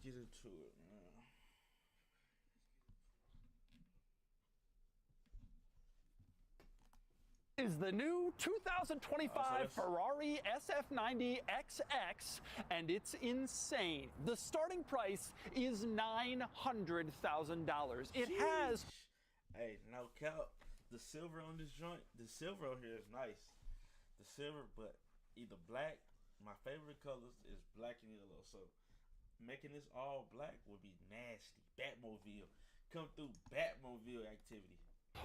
get into it, man. Is the new 2025 so Ferrari SF90 XX, and it's insane. The starting price is $900,000. It has... Hey, no cap. The silver on this joint, the silver on here is nice. The silver, but either black. My favorite colors is black and yellow. So making this all black would be nasty. Batmobile. Come through Batmobile activity.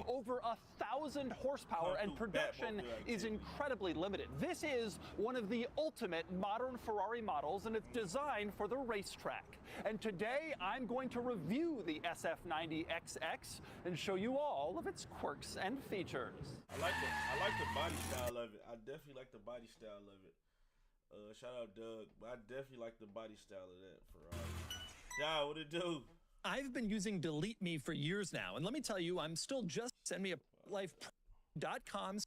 Over 1,000 horsepower, and production is incredibly limited. This is one of the ultimate modern Ferrari models, and it's designed for the racetrack. And today I'm going to review the SF90 XX and show you all of its quirks and features. I like the body style of it. I definitely like the body style of it. Shout out Doug, but I definitely like the body style of that Ferrari. Yeah, what it do? I've been using Delete Me for years now, and let me tell you, I'm still just send me a life.com.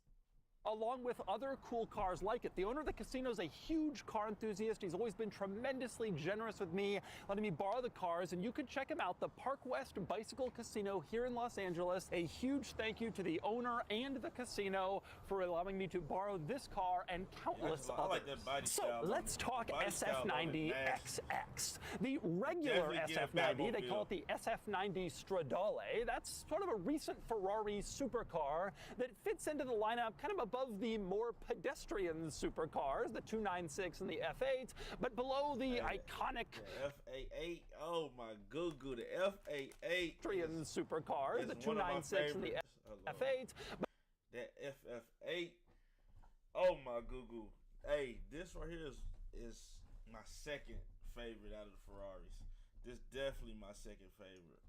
Along with other cool cars like it. The owner of the casino is a huge car enthusiast. He's always been tremendously generous with me, letting me borrow the cars, and you can check him out, the Park West Bicycle Casino here in Los Angeles. A huge thank you to the owner and the casino for allowing me to borrow this car and countless others. I like that body style. So let's talk SF90 XX. The regular SF90, they call it the SF90 Stradale. That's sort of a recent Ferrari supercar that fits into the lineup kind of above the more pedestrian supercars, the 296 and the F8, but below the iconic F88. Oh my goo, the F88 pedestrian supercars, the 296 and the F8. That FF8. Oh my goo. Hey, this right here is my second favorite out of the Ferraris. This definitely my second favorite.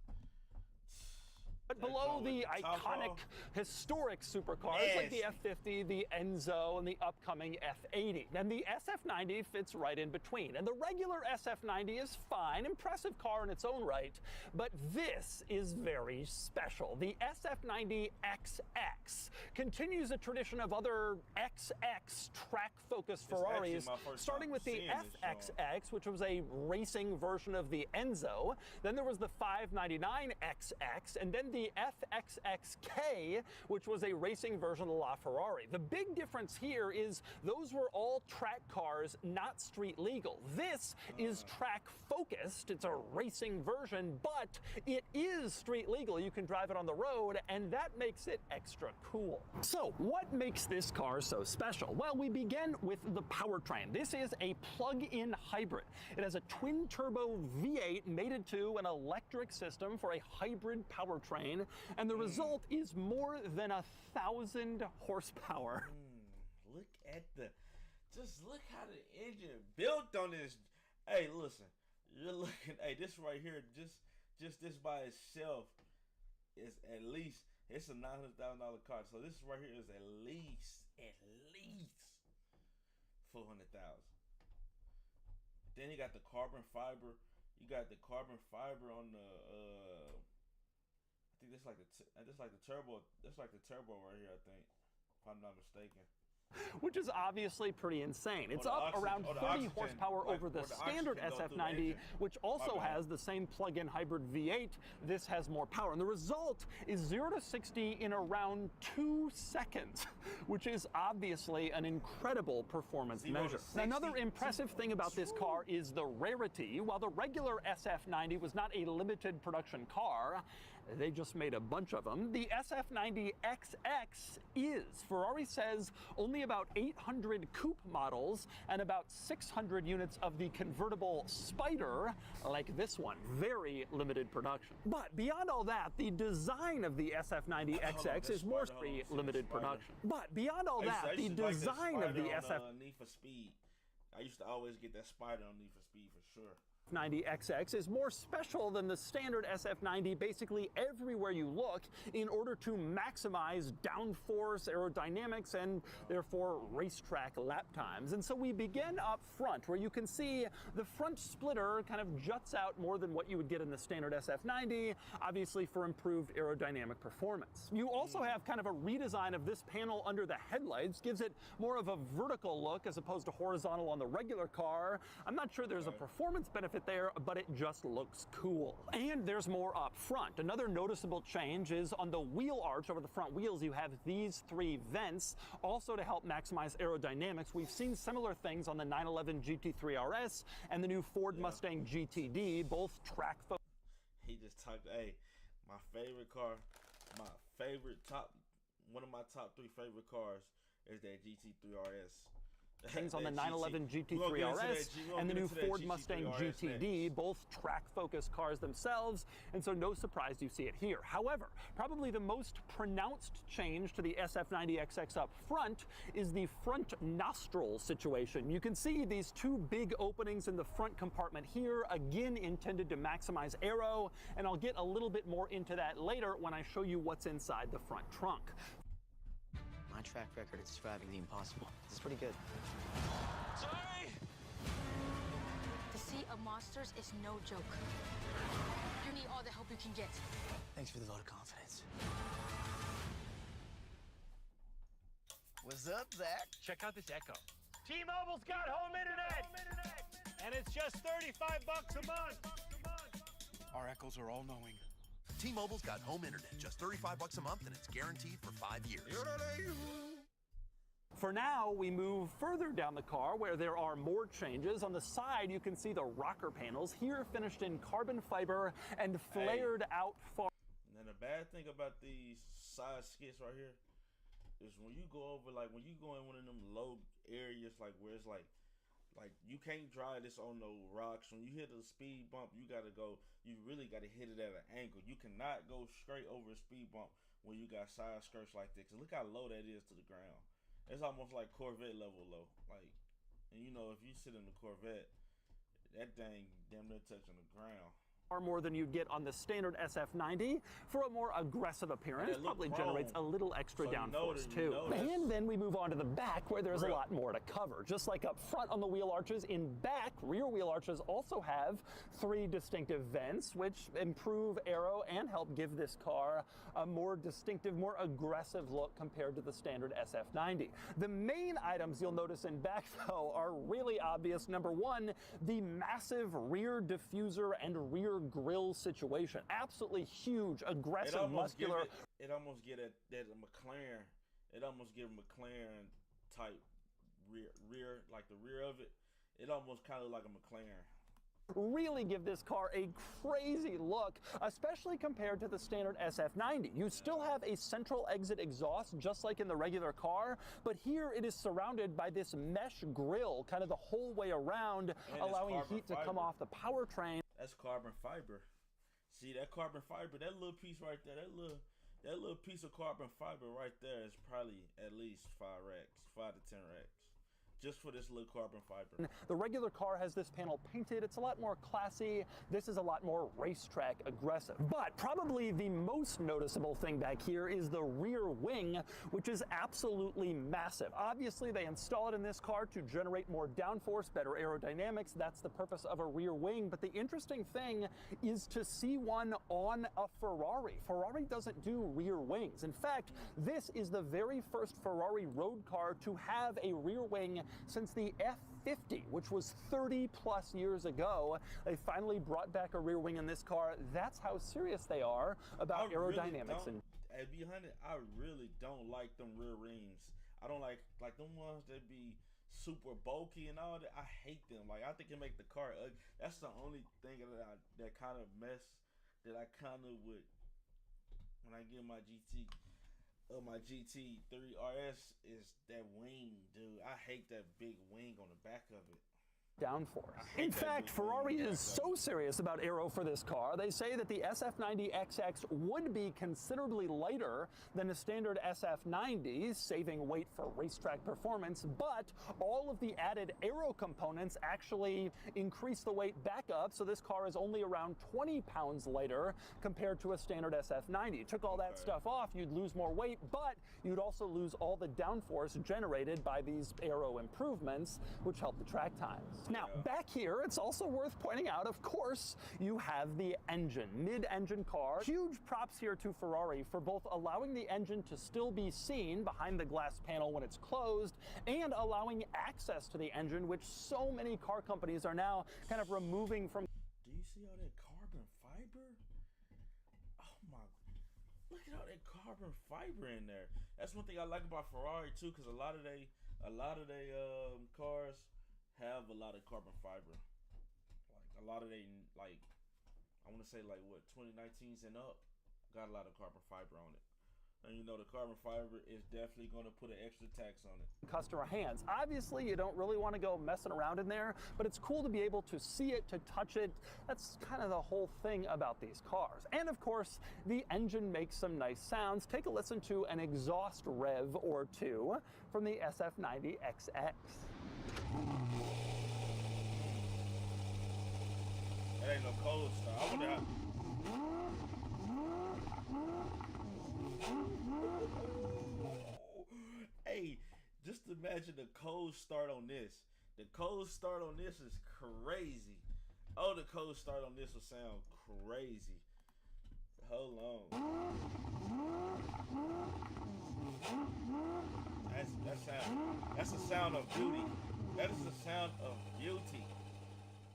But below the iconic, historic supercars like the F50, the Enzo, and the upcoming F80. And the SF90 fits right in between. And the regular SF90 is fine, impressive car in its own right, but this is very special. The SF90 XX continues a tradition of other XX track-focused Ferraris, starting with the FXX, which was a racing version of the Enzo. Then there was the 599 XX, and then the FXXK, which was a racing version of La Ferrari. The big difference here is those were all track cars, not street legal. This is track focused. It's a racing version, but it is street legal. You can drive it on the road, and that makes it extra cool. So what makes this car so special? Well, we begin with the powertrain. This is a plug-in hybrid. It has a twin-turbo V8 mated to an electric system for a hybrid powertrain, and the result is more than 1,000 horsepower. Look at just look how the engine built on this. Hey, listen, you're looking. Hey, this right here, just this by itself is at least, it's a $900,000 car. So this right here is at least 400,000. Then you got the carbon fiber. You got the carbon fiber on the. I think that's like the turbo. That's like the turbo right here. I think, if I'm not mistaken. Which is obviously pretty insane. It's up around 30 horsepower over the standard SF90, which also has the same plug-in hybrid V8. This has more power. And the result is 0 to 60 in around 2 seconds, which is obviously an incredible performance measure. Another impressive thing about this car is the rarity. While the regular SF90 was not a limited production car, they just made a bunch of them, the SF90 XX is. Ferrari says only about 800 coupe models and about 600 units of the convertible Spider, like this one. Very limited production. But beyond all that, the design of the SF90 XX is more limited production. But beyond all that, the design of the SF90 Need for Speed. I used to always get that Spider on Need for Speed for sure. 90XX is more special than the standard SF90 basically everywhere you look in order to maximize downforce, aerodynamics, and therefore racetrack lap times. And so we begin up front, where you can see the front splitter kind of juts out more than what you would get in the standard SF90, obviously for improved aerodynamic performance. You also have kind of a redesign of this panel under the headlights, gives it more of a vertical look as opposed to horizontal on the regular car. I'm not sure there's a performance benefit it there, but it just looks cool. And there's more up front. Another noticeable change is on the wheel arch over the front wheels, you have these 3 vents, also to help maximize aerodynamics. We've seen similar things on the 911 GT3 RS and the new Ford Mustang GTD, both track focused. He just talked, hey, my favorite car, one of my top 3 favorite cars is that GT3 RS. Things on the 911 GT3 RS and the new Ford Mustang GTD, both track-focused cars themselves, and so no surprise you see it here. However, probably the most pronounced change to the SF90XX up front is the front nostril situation. You can see these 2 big openings in the front compartment here, again intended to maximize aero, and I'll get a little bit more into that later when I show you what's inside the front trunk. My track record at describing the impossible. This is pretty good. Sorry! The sea of monsters is no joke. You need all the help you can get. Thanks for the vote of confidence. What's up, Zach? Check out this Echo. T-Mobile's got home internet! And it's just $35 a month. Our echoes are all-knowing. T-Mobile's got home internet, just $35 a month, and it's guaranteed for 5 years. For now, we move further down the car where there are more changes. On the side, you can see the rocker panels, here finished in carbon fiber and flared out far. And the bad thing about these side skits right here is when you go over, like when you go in one of them low areas, like where it's like you can't drive this on no rocks. When you hit a speed bump, you really gotta hit it at an angle. You cannot go straight over a speed bump when you got side skirts like this. 'Cause look how low that is to the ground. It's almost like Corvette level low. Like, and you know, if you sit in the Corvette, that thing damn near touching the ground. Far more than you'd get on the standard SF90 for a more aggressive appearance. Probably generates a little extra downforce too. And then we move on to the back where there's a lot more to cover. Just like up front on the wheel arches, in back, rear wheel arches also have 3 distinctive vents which improve aero and help give this car a more distinctive, more aggressive look compared to the standard SF90. The main items you'll notice in back though are really obvious. Number 1, the massive rear diffuser and rear grille situation. Absolutely huge, aggressive, muscular. It almost get that McLaren. It almost give McLaren type rear, like the rear of it. It almost kind of like a McLaren. Really give this car a crazy look, especially compared to the standard SF90. You still have a central exit exhaust just like in the regular car, but here it is surrounded by this mesh grille kind of the whole way around, allowing heat to come off the powertrain. That's carbon fiber. See that carbon fiber, that little piece right there, that little piece of carbon fiber right there is probably at least 5 to 10 racks. Just for this little carbon fiber. The regular car has this panel painted. It's a lot more classy. This is a lot more racetrack aggressive. But probably the most noticeable thing back here is the rear wing, which is absolutely massive. Obviously, they install it in this car to generate more downforce, better aerodynamics. That's the purpose of a rear wing. But the interesting thing is to see one on a Ferrari. Ferrari doesn't do rear wings. In fact, this is the very first Ferrari road car to have a rear wing since the F50, which was 30 plus years ago. They finally brought back a rear wing in this car. That's how serious they are about aerodynamics. And behind it, I really don't like them rear rings. I don't like them ones that be super bulky and all that. I hate them. Like, I think it make the car ugly. That's the only thing that kind of mess that I kind of would when I get my GT3 RS is that wing, dude. I hate that big wing on the back of it. Downforce. In fact, Ferrari is so serious about aero for this car, they say that the SF90XX would be considerably lighter than a standard SF90, saving weight for racetrack performance, but all of the added aero components actually increase the weight back up, so this car is only around 20 pounds lighter compared to a standard SF90. Took all that stuff off, you'd lose more weight, but you'd also lose all the downforce generated by these aero improvements, which help the track times. Now, back here, it's also worth pointing out, of course, you have the engine, mid-engine car. Huge props here to Ferrari for both allowing the engine to still be seen behind the glass panel when it's closed and allowing access to the engine, which so many car companies are now kind of removing from. Do you see all that carbon fiber? Oh my, look at all that carbon fiber in there. That's one thing I like about Ferrari too, because a lot of they cars have a lot of carbon fiber. Like a lot of they, like, I want to say like what 2019s and up got a lot of carbon fiber on it. And you know the carbon fiber is definitely going to put an extra tax on it. Customer hands. Obviously, you don't really want to go messing around in there, but it's cool to be able to see it, to touch it. That's kind of the whole thing about these cars. And of course, the engine makes some nice sounds. Take a listen to an exhaust rev or two from the SF90XX. That ain't no cold start. I wonder how. Hey, just imagine the cold start on this. The cold start on this is crazy. Oh, the cold start on this will sound crazy. Hold on. That's a sound of beauty. That is the sound of beauty.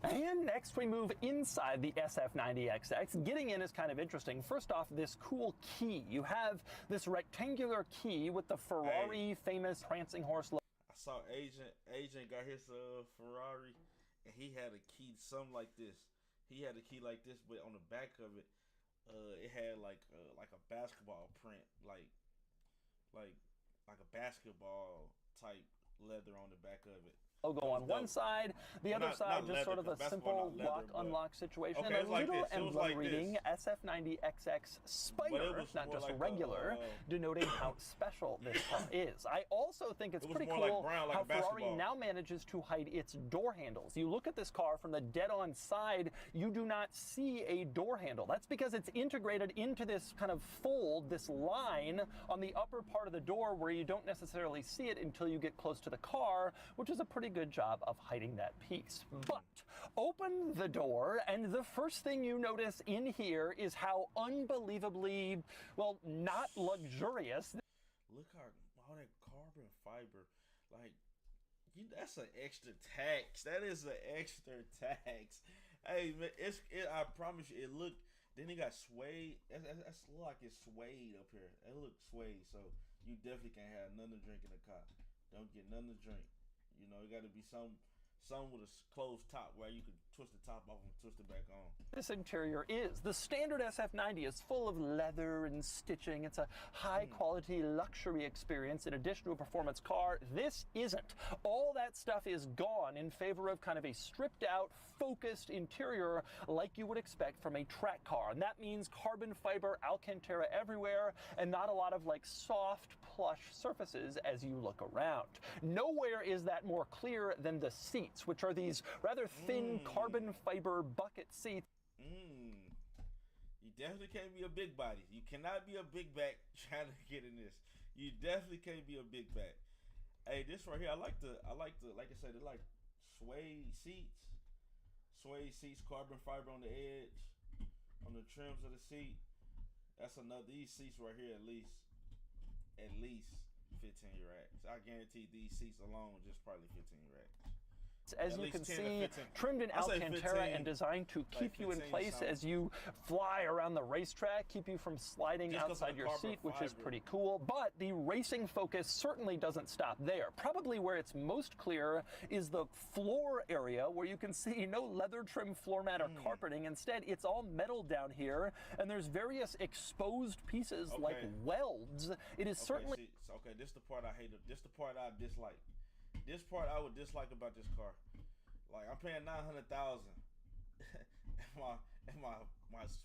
And next we move inside the SF90XX. Getting in is kind of interesting. First off, this cool key. You have this rectangular key with the Ferrari famous prancing horse logo. I saw Agent got his Ferrari, and he had a key something like this. He had a key like this, but on the back of it, it had like a basketball print, like a basketball type leather on the back of it. Logo on one side, the other side just sort of a simple lock-unlock situation, and a little emblem reading SF90XX Spider, not just regular, denoting how special this car is. I also think it's pretty cool how Ferrari now manages to hide its door handles. You look at this car from the dead-on side, you do not see a door handle. That's because it's integrated into this kind of fold, this line on the upper part of the door where you don't necessarily see it until you get close to the car, which is a pretty good job of hiding that piece. But open the door, and the first thing you notice in here is how unbelievably, well, not luxurious. Look how all that carbon fiber, like, that's an extra tax. That is an extra tax. Hey man, I promise you, it looked. Then it got suede. That's like it's suede up here. It looks suede, so you definitely can't have nothing to drink in the car. Don't get nothing to drink. You know, it got to be some with a closed top where you can twist the top off and twist it back on. This interior is. The standard SF90 is full of leather and stitching. It's a high-quality luxury experience in addition to a performance car. This isn't. All that stuff is gone in favor of kind of a stripped-out, focused interior like you would expect from a track car. And that means carbon fiber Alcantara everywhere and not a lot of like soft, plush surfaces as you look around. Nowhere is that more clear than the seats, which are these rather thin carbon fiber bucket seats. You definitely can't be a big body. You cannot be a big back trying to get in this. You definitely can't be a big back. Hey, this right here, I like the, like I said, they're like suede seats. Suede seats, carbon fiber on the edge, on the trims of the seat. That's another, these seats right here at least 15 racks. I guarantee these seats alone just probably 15 racks. As you can see, trimmed in Alcantara and designed to keep you in place as you fly around the racetrack, keep you from sliding outside your seat, which is pretty cool. But the racing focus certainly doesn't stop there. Probably where it's most clear is the floor area, where you can see no leather trim floor mat or carpeting. Instead, it's all metal down here, and there's various exposed pieces like welds. It is certainly... Okay, this is the part I hate. This is the part I dislike. This part I would dislike about this car. Like, I'm paying $900,000 and my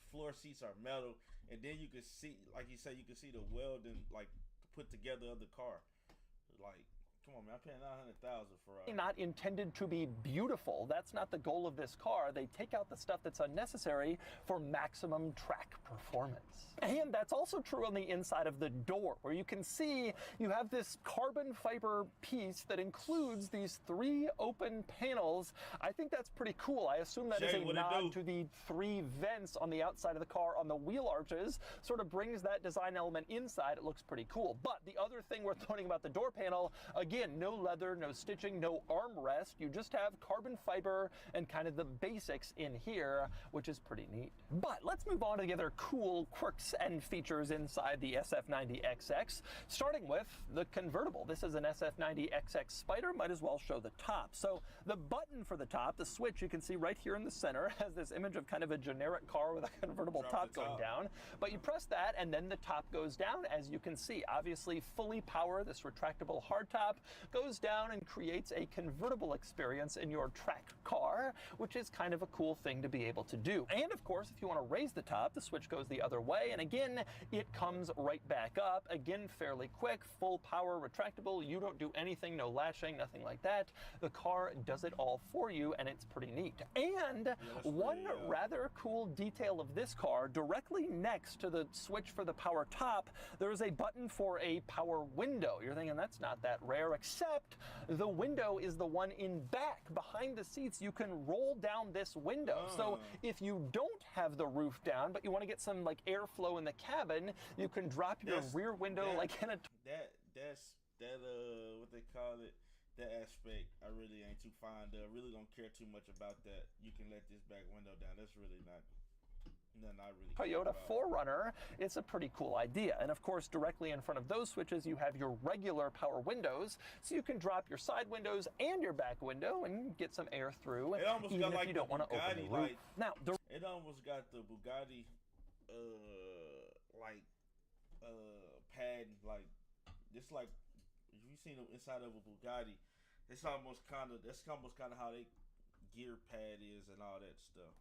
floor seats are metal, and then you can see, like you said, you can see the welding like put together of the car. Like, Come on, man. I'm paying $900,000 for not intended to be beautiful. That's not the goal of this car. They take out the stuff that's unnecessary for maximum track performance. And that's also true on the inside of the door, where you can see you have this carbon fiber piece that includes these 3 open panels. I think that's pretty cool. I assume that is a nod to the 3 vents on the outside of the car on the wheel arches. Sort of brings that design element inside. It looks pretty cool. But the other thing worth noting about the door panel, again, no leather, no stitching, no armrest. You just have carbon fiber and kind of the basics in here, which is pretty neat. But let's move on to the other cool quirks and features inside the SF90XX, starting with the convertible. This is an SF90XX Spider. Might as well show the top. So the button for the top, the switch, you can see right here in the center, has this image of kind of a generic car with a convertible top going down. But you press that and then the top goes down, as you can see. Obviously fully power, this retractable hardtop goes down and creates a convertible experience in your track car, which is kind of a cool thing to be able to do. And of course, if you want to raise the top, the switch goes the other way, and again, it comes right back up. Again, fairly quick, full power, retractable. You don't do anything, no latching, nothing like that. The car does it all for you, and it's pretty neat. And one rather cool detail of this car, directly next to the switch for the power top, there is a button for a power window. You're thinking that's not that rare, except the window is the one in back. Behind the seats, you can roll down this window. So if you don't have the roof down, but you want to get some like airflow in the cabin, you can drop your rear window like in a... That's what they call it. That aspect, I really ain't too fond of. Really don't care too much about that. You can let this back window down. That's really not... Toyota 4Runner, it's a pretty cool idea. And of course, directly in front of those switches, you have your regular power windows, so you can drop your side windows and your back window and get some air through, even if you don't want to open the roof. Now, it almost got the Bugatti pad, like it's like if you've seen the inside of a Bugatti, that's almost kind of how they gear pad is and all that stuff.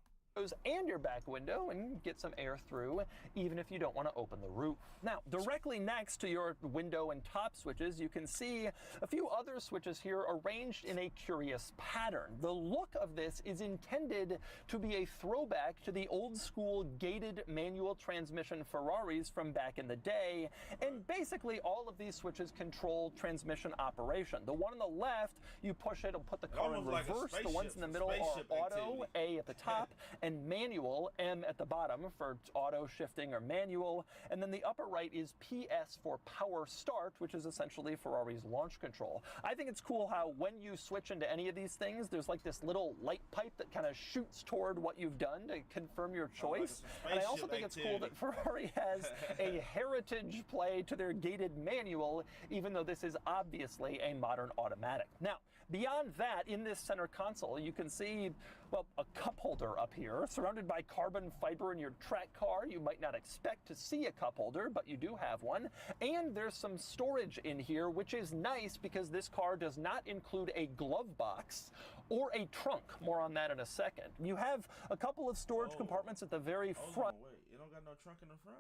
And your back window and get some air through, even if you don't want to open the roof. Now, directly next to your window and top switches, you can see a few other switches here arranged in a curious pattern. The look of this is intended to be a throwback to the old school gated manual transmission Ferraris from back in the day, and basically all of these switches control transmission operation. The one on the left, you push it, it'll put the car in reverse. The ones in the middle are auto, A at the top, and manual, M at the bottom for auto, shifting, or manual. And then the upper right is PS for power start, which is essentially Ferrari's launch control. I think it's cool how when you switch into any of these things, there's like this little light pipe that kind of shoots toward what you've done to confirm your choice. And I also think it's cool that Ferrari has a heritage play to their gated manual, even though this is obviously a modern automatic. Now, beyond that, in this center console, you can see, well, a cup holder up here, surrounded by carbon fiber in your track car. You might not expect to see a cup holder, but you do have one. And there's some storage in here, which is nice because this car does not include a glove box or a trunk. More on that in a second. You have a couple of storage compartments at the very front. Wait, it don't got no trunk in the front?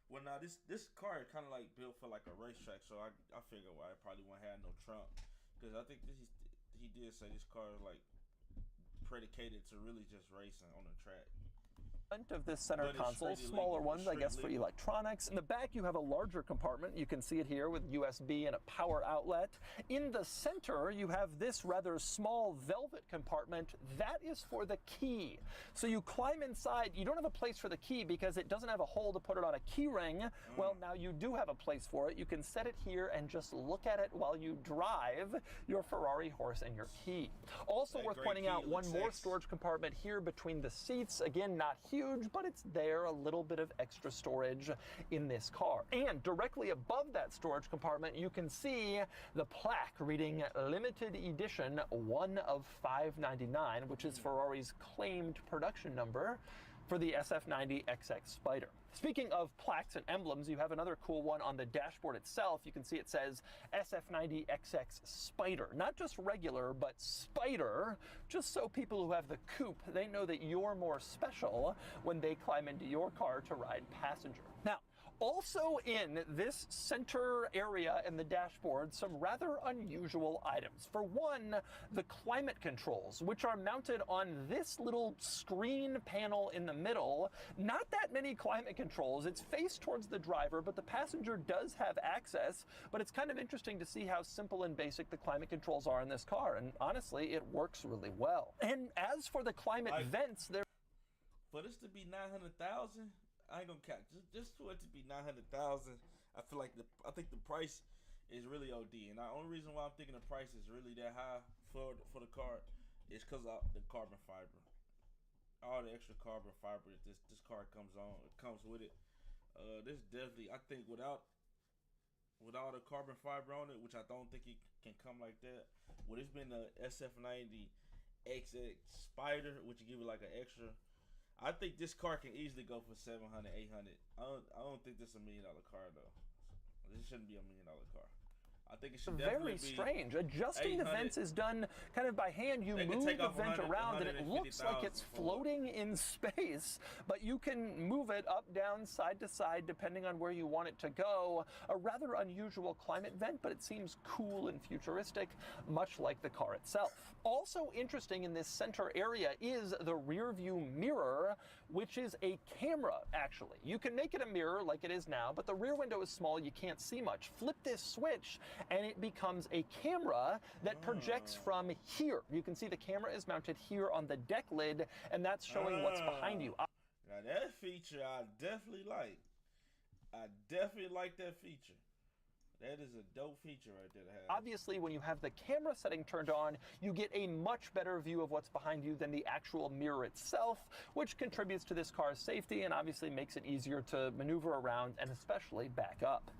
Well, now this car is kind of like built for like a racetrack, so I figure why it probably won't have no trunk. Because I think he did say this car is like predicated to really just racing on the track. Of this center console, smaller ones, I guess, for electronics. In the back, you have a larger compartment. You can see it here with USB and a power outlet. In the center, you have this rather small velvet compartment. That is for the key. So you climb inside. You don't have a place for the key because it doesn't have a hole to put it on a key ring. Well, now you do have a place for it. You can set it here and just look at it while you drive your Ferrari horse and your key. Also worth pointing out, one more storage compartment here between the seats. Again, not huge, but it's there, a little bit of extra storage in this car. And directly above that storage compartment, you can see the plaque reading limited edition 1 of 599, which is Ferrari's claimed production number for the SF90XX Spider. Speaking of plaques and emblems, you have another cool one on the dashboard itself. You can see it says SF90XX Spider. Not just regular, but Spider, just so people who have the coupe, they know that you're more special when they climb into your car to ride passenger. Now, Also in this center area in the dashboard, some rather unusual items. For one, the climate controls, which are mounted on this little screen panel in the middle. Not that many climate controls. It's faced towards the driver, but the passenger does have access. But it's kind of interesting to see how simple and basic the climate controls are in this car. And honestly, it works really well. And as for the climate vents, they're... For this to be 900,000, I ain't gonna count. Just for it to be 900,000, I feel like I think the price is really OD. And the only reason why I'm thinking the price is really that high for the car is because of the carbon fiber. All the extra carbon fiber that this car comes with it. This definitely, I think with all the carbon fiber on it, which I don't think it can come like that. Would it's been the SF90 XX Spider, which you give it like an extra. I think this car can easily go for 700, 800. I don't think this is $1 million car though. This shouldn't be $1 million car. I think it should definitely be very strange. Adjusting the vents is done kind of by hand. You move the vent around and it looks like it's floating in space, but you can move it up, down, side to side, depending on where you want it to go. A rather unusual climate vent, but it seems cool and futuristic, much like the car itself. Also interesting in this center area is the rear view mirror, which is a camera, actually. You can make it a mirror like it is now, but the rear window is small, you can't see much. Flip this switch, and it becomes a camera that projects from here. You can see the camera is mounted here on the deck lid, and that's showing what's behind you. Now that feature I definitely like. I definitely like that feature. That is a dope feature right there to have. Obviously, when you have the camera setting turned on, you get a much better view of what's behind you than the actual mirror itself, which contributes to this car's safety and obviously makes it easier to maneuver around and especially back up.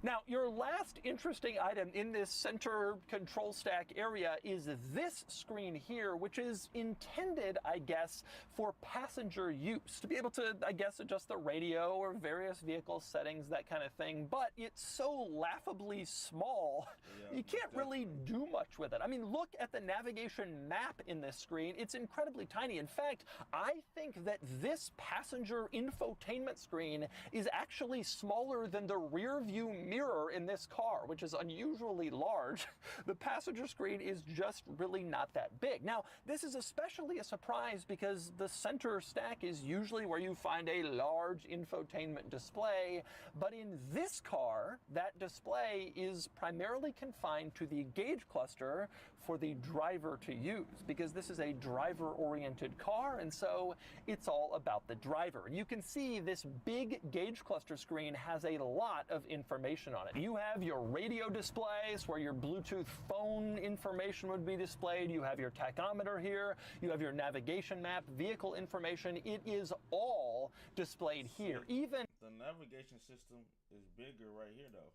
Now, your last interesting item in this center control stack area is this screen here, which is intended, I guess, for passenger use, to be able to, I guess, adjust the radio or various vehicle settings, that kind of thing. But it's so laughably small, you can't really do much with it. I mean, look at the navigation map in this screen. It's incredibly tiny. In fact, I think that this passenger infotainment screen is actually smaller than the rear view mirror in this car, which is unusually large. The passenger screen is just really not that big. Now, this is especially a surprise because the center stack is usually where you find a large infotainment display, but in this car, that display is primarily confined to the gauge cluster for the driver to use, because this is a driver-oriented car, and so it's all about the driver. And you can see this big gauge cluster screen has a lot of information on it. You have your radio displays where your Bluetooth phone information would be displayed. You have your tachometer here. You have your navigation map, vehicle information. It is all displayed here. Even the navigation system is bigger right here though,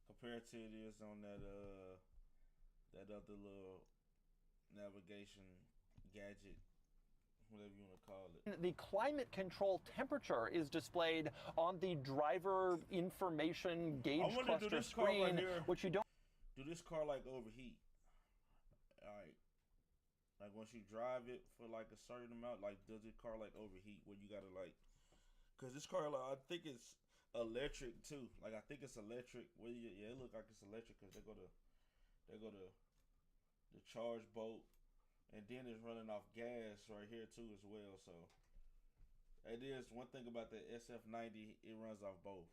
compared to it is on that other little navigation gadget, whatever you want to call it. The climate control temperature is displayed on the driver information gauge cluster screen, which you don't. Do this car like overheat? Alright. Like once you drive it for like a certain amount, like does this car like overheat where you gotta like, cause this car, like, I think it's electric too. Like I think it's electric. Well, yeah, it looks like it's electric because they go to the charge bolt, and then it's running off gas right here too as well. So it is one thing about the SF90, it runs off both.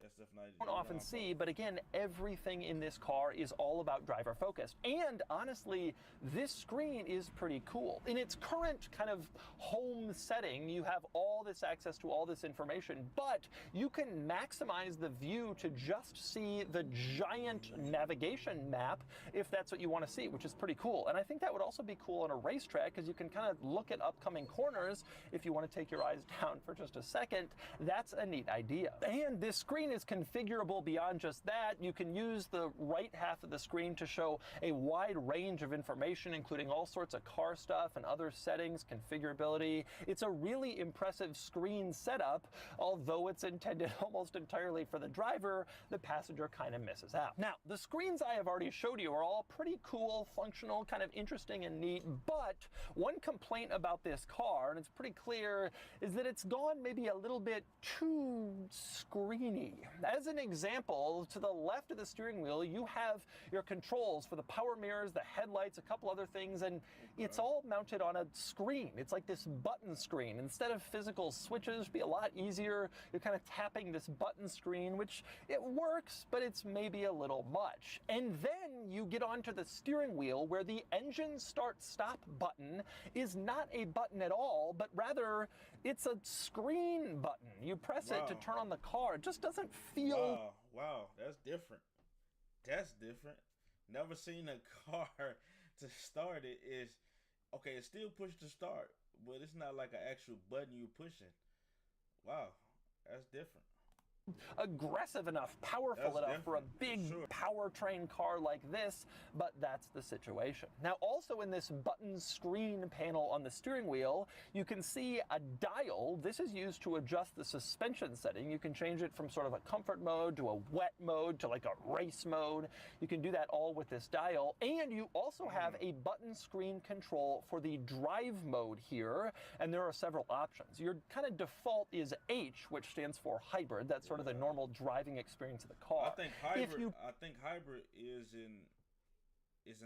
SF90 don't often see, but again, everything in this car is all about driver focused. And honestly, this screen is pretty cool. In its current kind of home setting, you have all this access to all this information, but you can maximize the view to just see the giant navigation map if that's what you want to see, which is pretty cool. And I think that would also be cool on a racetrack because you can kind of look at upcoming corners if you want to take your eyes down for just a second. That's a neat idea. And this screen screen is configurable beyond just that. You can use the right half of the screen to show a wide range of information, including all sorts of car stuff and other settings, configurability. It's a really impressive screen setup, although it's intended almost entirely for the driver, the passenger kind of misses out. Now, the screens I have already showed you are all pretty cool, functional, kind of interesting and neat, but one complaint about this car, and it's pretty clear, is that it's gone maybe a little bit too screeny. As an example, to the left of the steering wheel, you have your controls for the power mirrors, the headlights, a couple other things, and it's all mounted on a screen. It's like this button screen. Instead of physical switches, it'd be a lot easier. You're kind of tapping this button screen, which it works, but it's maybe a little much. And then you get onto the steering wheel where the engine start-stop button is not a button at all, but rather it's a screen button. You press it to turn on the car. It just doesn't feel... Wow, that's different. That's different. Never seen a car to start it is... Okay, it's still push to start, but it's not like an actual button you're pushing. Wow, that's different. Aggressive enough, powerful enough for a big powertrain car like this, but that's the situation. Now, also in this button screen panel on the steering wheel, you can see a dial. This is used to adjust the suspension setting. You can change it from sort of a comfort mode to a wet mode to like a race mode. You can do that all with this dial. And you also have a button screen control for the drive mode here, and there are several options. Your kind of default is H, which stands for hybrid. That's sort of the normal driving experience of the car. I think hybrid is in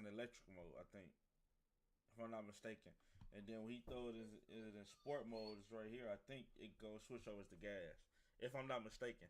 electrical mode, I think, if I'm not mistaken. And then when he throw it in sport mode, it's right here. I think it goes switch over to gas, if I'm not mistaken.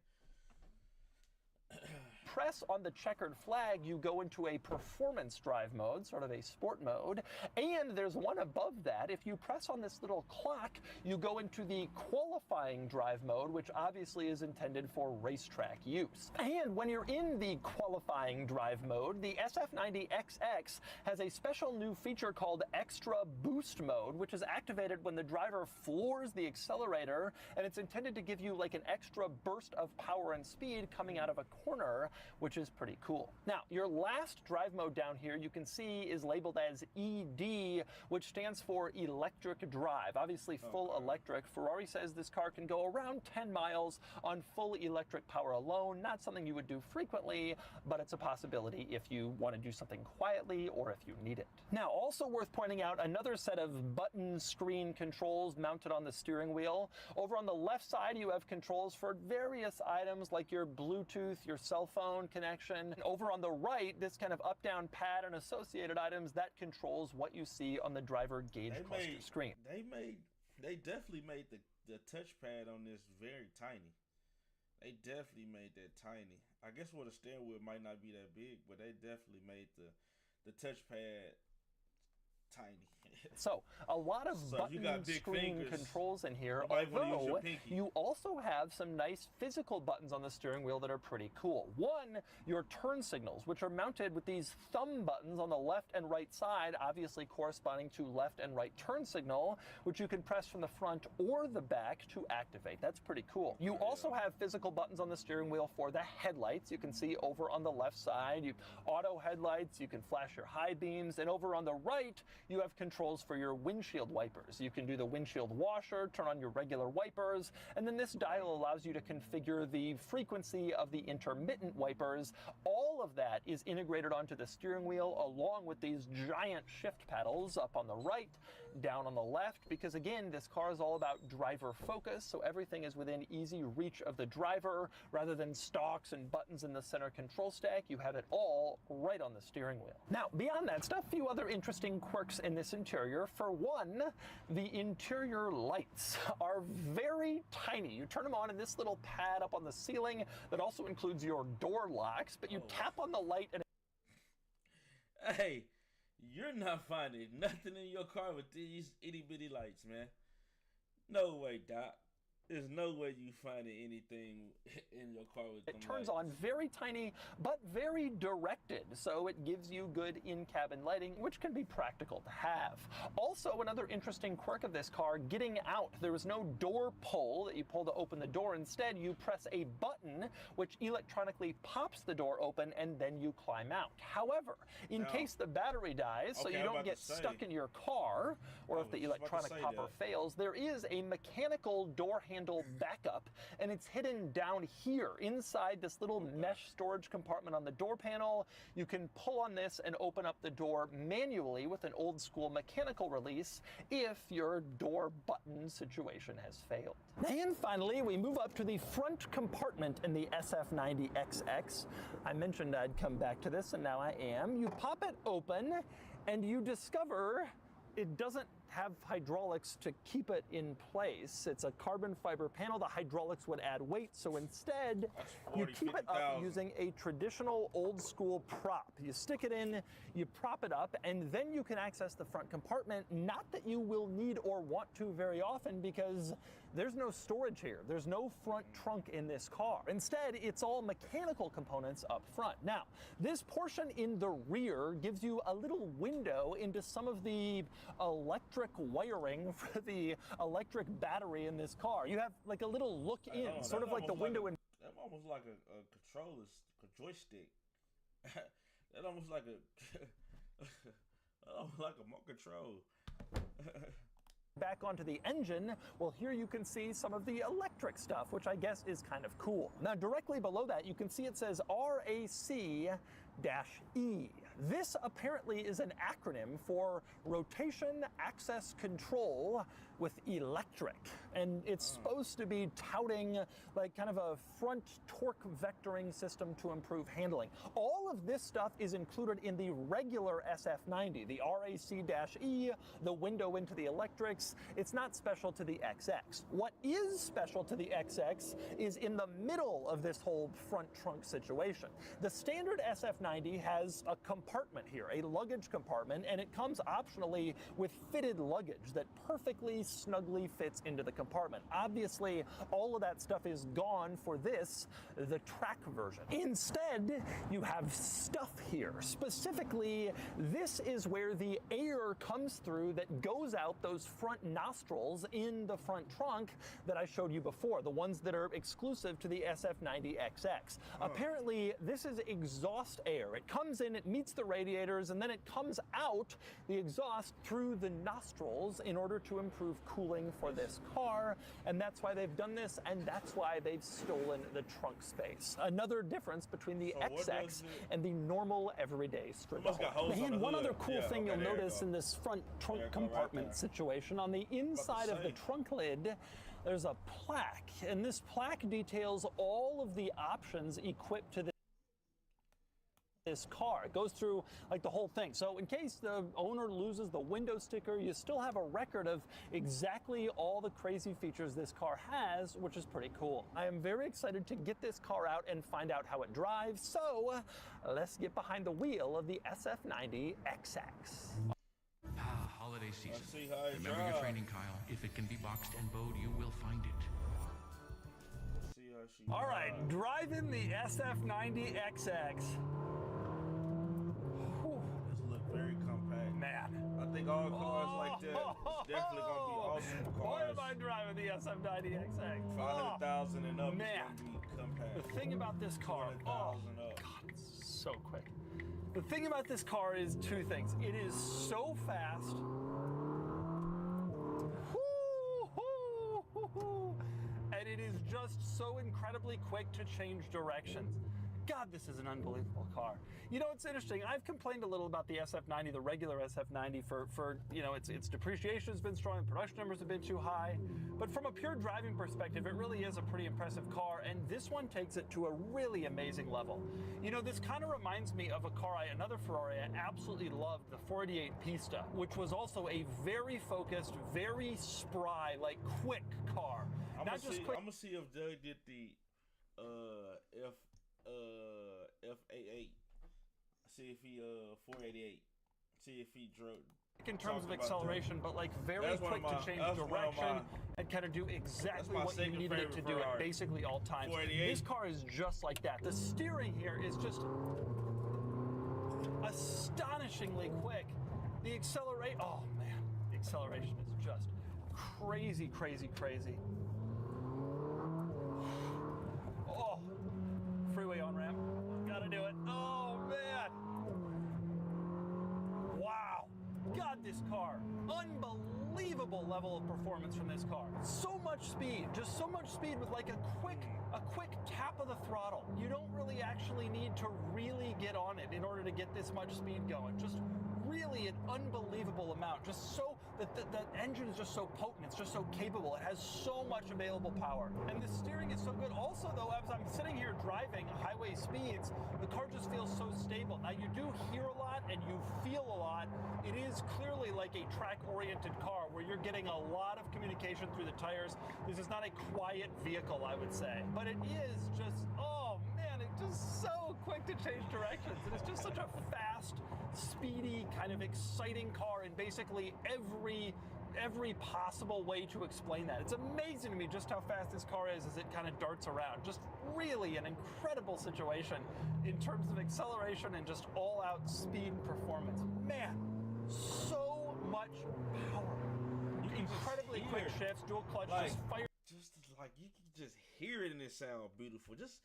Press on the checkered flag, you go into a performance drive mode, sort of a sport mode, and there's one above that. If you press on this little clock, you go into the qualifying drive mode, which obviously is intended for racetrack use. And when you're in the qualifying drive mode, the SF90XX has a special new feature called Extra Boost Mode, which is activated when the driver floors the accelerator, and it's intended to give you like an extra burst of power and speed coming out of a corner, which is pretty cool. Now, your last drive mode down here you can see is labeled as ED, which stands for electric drive. Obviously full electric. Ferrari says this car can go around 10 miles on full electric power alone. Not something you would do frequently, but it's a possibility if you want to do something quietly or if you need it. Now, also worth pointing out, another set of button screen controls mounted on the steering wheel. Over on the left side, you have controls for various items like your Bluetooth, your cell phone connection. And over on the right, this kind of up-down pad and associated items that controls what you see on the driver gauge cluster screen. They definitely made the touchpad on this very tiny. They definitely made that tiny. I guess the steering wheel might not be that big, but they definitely made the touchpad tiny. So, a lot of button screen controls in here, although you also have some nice physical buttons on the steering wheel that are pretty cool. One, your turn signals, which are mounted with these thumb buttons on the left and right side, obviously corresponding to left and right turn signal, which you can press from the front or the back to activate. That's pretty cool. You also have physical buttons on the steering wheel for the headlights. You can see over on the left side, auto headlights, you can flash your high beams, and over on the right, you have controls for your windshield wipers. You can do the windshield washer, turn on your regular wipers, and then this dial allows you to configure the frequency of the intermittent wipers. All of that is integrated onto the steering wheel along with these giant shift paddles up on the right, down on the left, because again, this car is all about driver focus, so everything is within easy reach of the driver rather than stalks and buttons in the center control stack. You have it all right on the steering wheel. Now, beyond that stuff, a few other interesting quirks in this interior. For one, the interior lights are very tiny. You turn them on in this little pad up on the ceiling that also includes your door locks, but you tap on the light and hey, you're not finding nothing in your car with these itty bitty lights, man. No way, Doc. There's no way you finding anything in your car with them It turns lights. on very tiny, but very directed, so it gives you good in-cabin lighting, which can be practical to have. Also, another interesting quirk of this car, getting out. There is no door pull that you pull to open the door. Instead, you press a button, which electronically pops the door open, and then you climb out. However, in case the battery dies, so Okay, you I'm don't about get to say. stuck in your car, or if the was just about to electronic say popper that. fails, there is a mechanical door handle backup, and it's hidden down here inside this little mesh storage compartment on the door panel. You can pull on this and open up the door manually with an old school mechanical release if your door button situation has failed. And finally, we move up to the front compartment in the SF90XX. I mentioned I'd come back to this, and now I am. You pop it open, and you discover it doesn't have hydraulics to keep it in place. It's a carbon fiber panel. The hydraulics would add weight, so instead you 40, keep it up 50,000. using a traditional old school prop. You stick it in, you prop it up, and then you can access the front compartment. Not that you will need or want to very often, because there's no storage here. There's no front trunk in this car. Instead, it's all mechanical components up front. Now, this portion in the rear gives you a little window into some of the electric wiring for the electric battery in this car. You have like a little look in, Hold on, sort of that's like the almost window in. That almost like a controller, a joystick. That almost like that almost like a remote control. Back onto the engine, well, here you can see some of the electric stuff, which I guess is kind of cool. Now, directly below that, you can see it says RAC-E. This apparently is an acronym for Rotation Access Control with Electric, and it's supposed to be touting like kind of a front torque vectoring system to improve handling. All of this stuff is included in the regular SF90, the RAC-E, the window into the electrics. It's not special to the XX. What is special to the XX is in the middle of this whole front trunk situation. The standard SF90 has a compartment here, a luggage compartment, and it comes optionally with fitted luggage that perfectly snugly fits into the compartment. Obviously, all of that stuff is gone for this, the track version. Instead, you have stuff here. Specifically, this is where the air comes through that goes out those front nostrils in the front trunk that I showed you before, the ones that are exclusive to the SF90XX. Apparently, this is exhaust air. It comes in, it meets the radiators, and then it comes out the exhaust through the nostrils in order to improve cooling for this car, and that's why they've done this, and that's why they've stolen the trunk space. Another difference between the So what XX does it- and the normal everyday strip. must got holes on And the one hood. other cool Yeah, thing okay, you'll there you notice go. in this front trunk There you go, right compartment there. situation, on the inside of the say. trunk lid, there's a plaque, and this plaque details all of the options equipped to this car. It goes through like the whole thing. So in case the owner loses the window sticker, you still have a record of exactly all the crazy features this car has, which is pretty cool. I am very excited to get this car out and find out how it drives. So let's get behind the wheel of the SF90XX. Holiday season. Let's see how it Remember your drives. training, Kyle. If it can be boxed and bowed, you will find it. Let's see how she All right, drives. driving the SF90XX. Whew, This look very compact. man. I think all cars like that is definitely gonna be awesome Boy, cars. am I driving the SF90XX. 500,000 and up Man. is gonna be compact. The thing about this car, 200,000 up. God, it's so quick. The thing about this car is two things. It is so fast. And it is just so incredibly quick to change directions. God, this is an unbelievable car. You know, it's interesting. I've complained a little about the SF90, the regular SF90, for you know, its depreciation has been strong, production numbers have been too high. But from a pure driving perspective, it really is a pretty impressive car, and this one takes it to a really amazing level. You know, this kind of reminds me of a car, another Ferrari I absolutely loved, the 488 Pista, which was also a very focused, very spry, like quick car. I'm Not just quick. gonna see if Doug did the F88. See if he 488. See if he drove in terms of talking about acceleration, but like very That's one quick of to my- change that's one of direction my- and kind of do exactly my what you second needed it to favorite do at Ferrari. basically all times. 488. This car is just like that. The steering here is just astonishingly quick. The oh man, the acceleration is just crazy, crazy, crazy. Oh, freeway on ramp, gotta do it. Oh man, wow, God, this car, unbelievable level of performance from this car. So much speed, just so much speed with like a quick tap of the throttle. You don't really actually need to really get on it in order to get this much speed going. Just really an unbelievable amount. Just so the engine is just so potent. It's just so capable. It has so much available power. And the steering is so good. Also, though, as I'm sitting here driving highway speeds, the car just feels so stable. Now, you do hear a lot and you feel a lot. It is clearly like a track-oriented car where you're getting a lot of communication through the tires. This is not a quiet vehicle, I would say. But it is just, oh man, it's just so quick to change directions. And it's just such a fast, speedy, kind of exciting car in basically every possible way to explain that. It's amazing to me just how fast this car is as it kind of darts around. Just really an incredible situation in terms of acceleration and just all-out speed and performance. Man, so much power. Incredibly quick shifts, dual clutch, Like, just fire. Just like you can just hear it and it sound beautiful. Just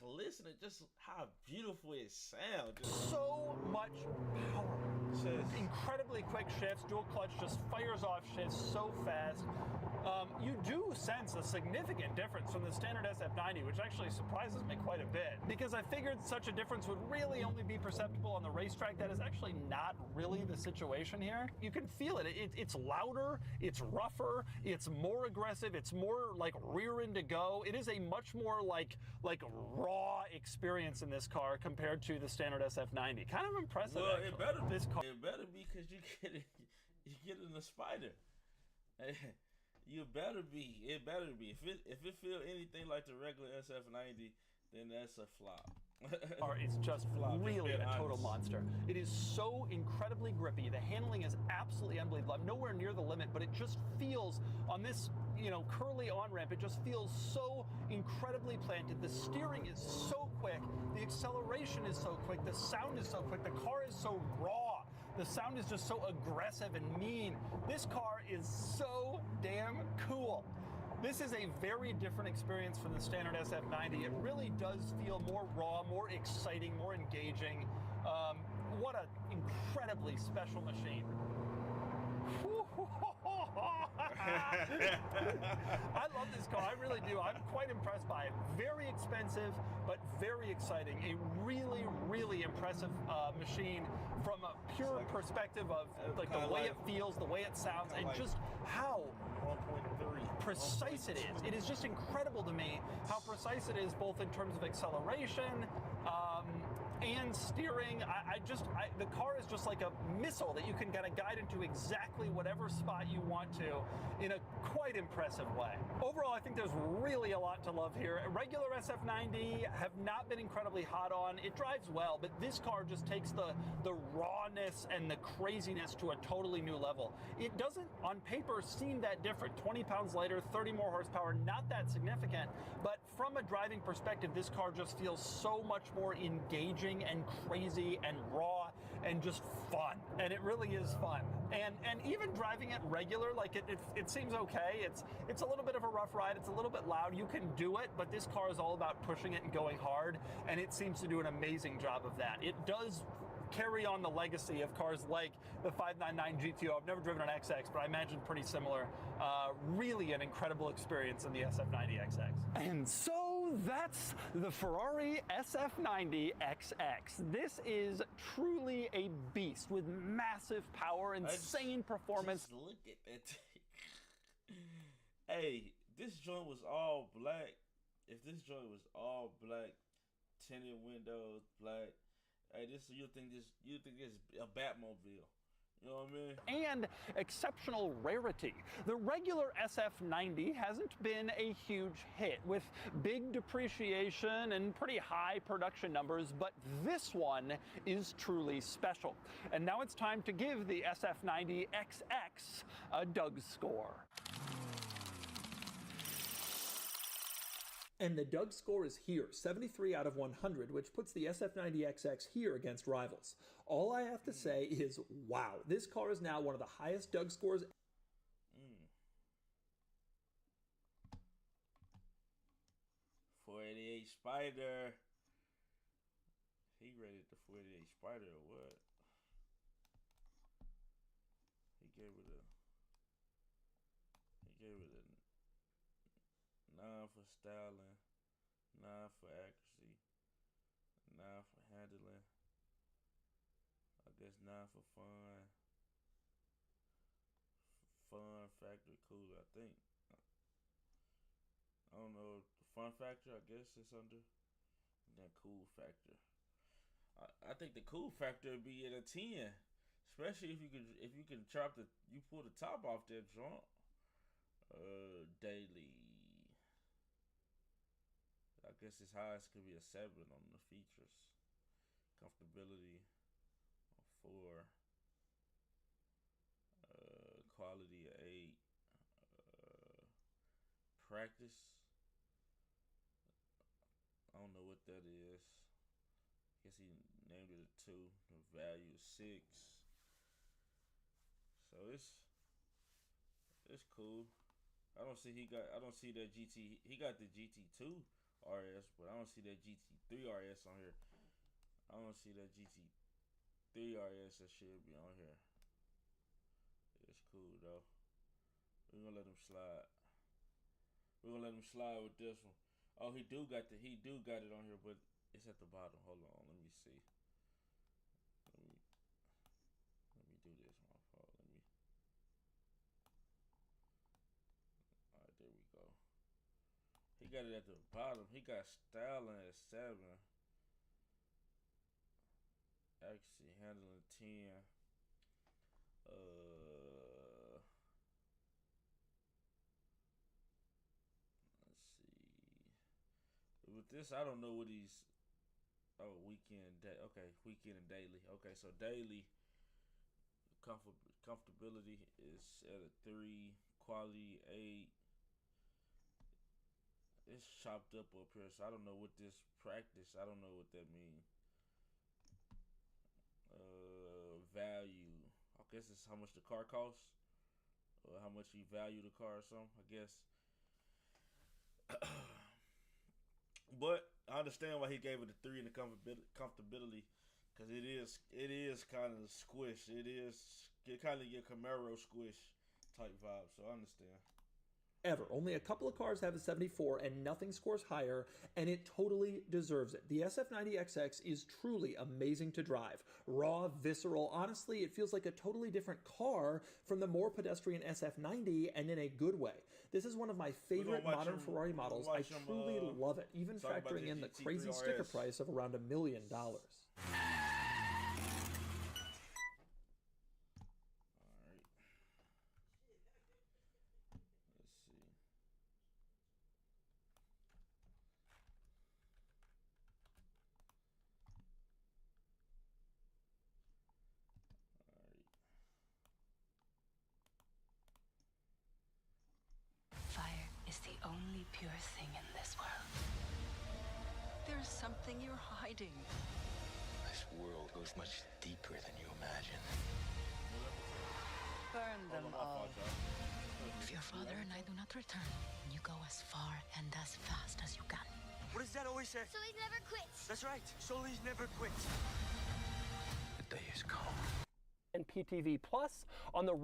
listen to just how beautiful it sounds. So much power. Just Incredibly quick shifts, dual clutch just fires off shifts so fast. You do sense a significant difference from the standard SF90, which actually surprises me quite a bit, because I figured such a difference would really only be perceptible on the racetrack. That is actually not really the situation here. You can feel it. It's louder, it's rougher, it's more aggressive, it's more like rear end to go. It is a much more like raw experience in this car compared to the standard SF90. Kind of impressive. well, actually. it better This car. It better be because you get in the Spider. You better be. It better be. If it feel anything like the regular SF90, then that's a flop. It's just Flop, really being a total honest. monster. It is so incredibly grippy. The handling is absolutely unbelievable. I'm nowhere near the limit, but it just feels on this, curly on-ramp, it just feels so incredibly planted. The steering is so quick. The acceleration is so quick. The sound is so quick. The car is so raw. The sound is just so aggressive and mean. This car is so damn cool. This is a very different experience from the standard SF90. It really does feel more raw, more exciting, more engaging. What an incredibly special machine. I love this car. I really do. I'm quite impressed by it. Very expensive, but very exciting. A really, really impressive machine from a pure perspective of like the way it feels, the way it sounds, and just how 1.3 precise it is. It is just incredible to me how precise it is, both in terms of acceleration and steering. The car is just like a missile that you can kind of guide into exactly whatever spot you want to in a quite impressive way. Overall, I think there's really a lot to love here. Regular SF90 have not been incredibly hot on. It drives well, but this car just takes the rawness and the craziness to a totally new level. It doesn't, on paper, seem that different. 20 pounds lighter, 30 more horsepower, not that significant, but from a driving perspective, this car just feels so much more engaging and crazy and raw and just fun. And it really is fun. And even driving it regular, like it seems okay. It's a little bit of a rough ride. It's a little bit loud. You can do it, but this car is all about pushing it and going hard, and it seems to do an amazing job of that. It does carry on the legacy of cars like the 599 GTO. I've never driven an XX, but I imagine pretty similar. Really an incredible experience in the SF90 XX. And so that's the Ferrari SF90 XX. This is truly a beast with massive power, insane performance. Just look at that. Hey, this joint was all black. If this joint was all black, tinted windows, black. Hey, you think this a Batmobile? You know what I mean? And exceptional rarity. The regular SF90 hasn't been a huge hit, with big depreciation and pretty high production numbers, but this one is truly special. And now it's time to give the SF90XX a Doug score. And the Doug score is here, 73 out of 100, which puts the SF90XX here against rivals. All I have to say is, wow, this car is now one of the highest Doug scores. 488 Spider. He rated the 488 Spider or what? He gave it a 9 for styling, 9 for accuracy, 9 for handling. I guess 9 for fun. Fun factor, cool. I think. I don't know. The fun factor, I guess it's under. And then cool factor. I think the cool factor would be at a 10, especially if you can chop you pull the top off that joint. Daily. I guess its highest could be a 7 on the features. Comfortability, a 4. Quality, a 8. Practice, I don't know what that is. I guess he named it a 2. The value is 6. So it's cool. I don't see that GT. He got the GT2 RS, but I don't see that GT3 RS on here. I don't see that GT3 RS that should be on here. It's cool though. We're gonna let him slide. We're gonna let him slide with this one. Oh, he do got it on here, but it's at the bottom. Hold on, let me see. Let me do this. My fault. Alright, there we go. He got it at the bottom. He got styling at 7. Actually handling 10. Let's see. With this, I don't know what he's. Oh, weekend day. Okay, weekend and daily. Okay, so daily comfortability is at a 3. Quality 8. It's chopped up here, so I don't know what this practice. I don't know what that means. Value. I guess it's how much the car costs, or how much you value the car or something, I guess. But I understand why he gave it a 3 in the comfortability, because it is kind of squish. It kind of your Camaro squish type vibe, so I understand. Ever. Only a couple of cars have a 74 and nothing scores higher, and it totally deserves it. The SF90XX is truly amazing to drive. Raw, visceral, honestly, it feels like a totally different car from the more pedestrian SF90, and in a good way. This is one of my favorite modern Ferrari models. I truly love it, even factoring in the crazy sticker price of around $1 million. Fire is the only pure thing in this world. There's something you're hiding. This world goes much deeper than you imagine. Burn them all. If your father and I do not return, you go as far and as fast as you can. What does that always say? Sully's never quits. That's right. Sully's never quits. The day is come. And PTV Plus on the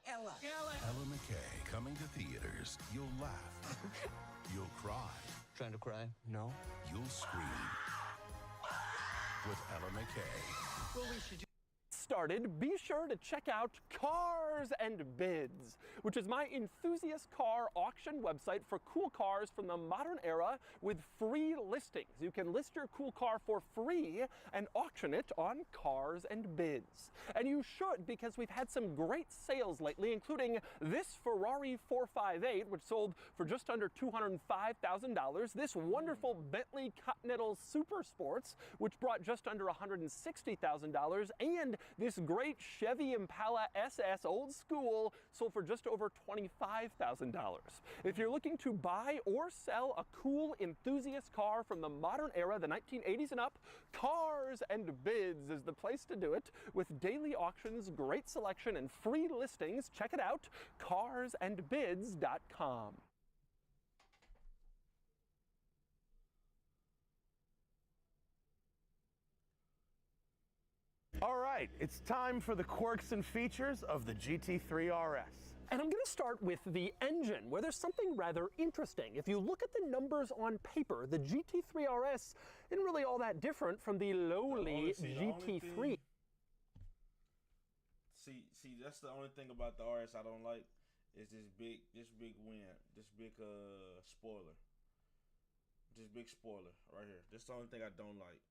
Ella. Ella McKay, coming to theaters. You'll laugh. You'll cry. Trying to cry? No. You'll scream. With Ella McKay. Well, we should do started, be sure to check out Cars and Bids, which is my enthusiast car auction website for cool cars from the modern era with free listings. You can list your cool car for free and auction it on Cars and Bids. And you should, because we've had some great sales lately, including this Ferrari 458, which sold for just under $205,000, this wonderful Bentley Continental Super Sports, which brought just under $160,000, and this great Chevy Impala SS Old School sold for just over $25,000. If you're looking to buy or sell a cool enthusiast car from the modern era, the 1980s and up, Cars and Bids is the place to do it. With daily auctions, great selection, and free listings, check it out, carsandbids.com. All right, it's time for the quirks and features of the GT3 RS. And I'm going to start with the engine, where there's something rather interesting. If you look at the numbers on paper, the GT3 RS isn't really all that different from the lowly GT3. See, that's the only thing about the RS I don't like is this big spoiler. This big spoiler right here. That's the only thing I don't like.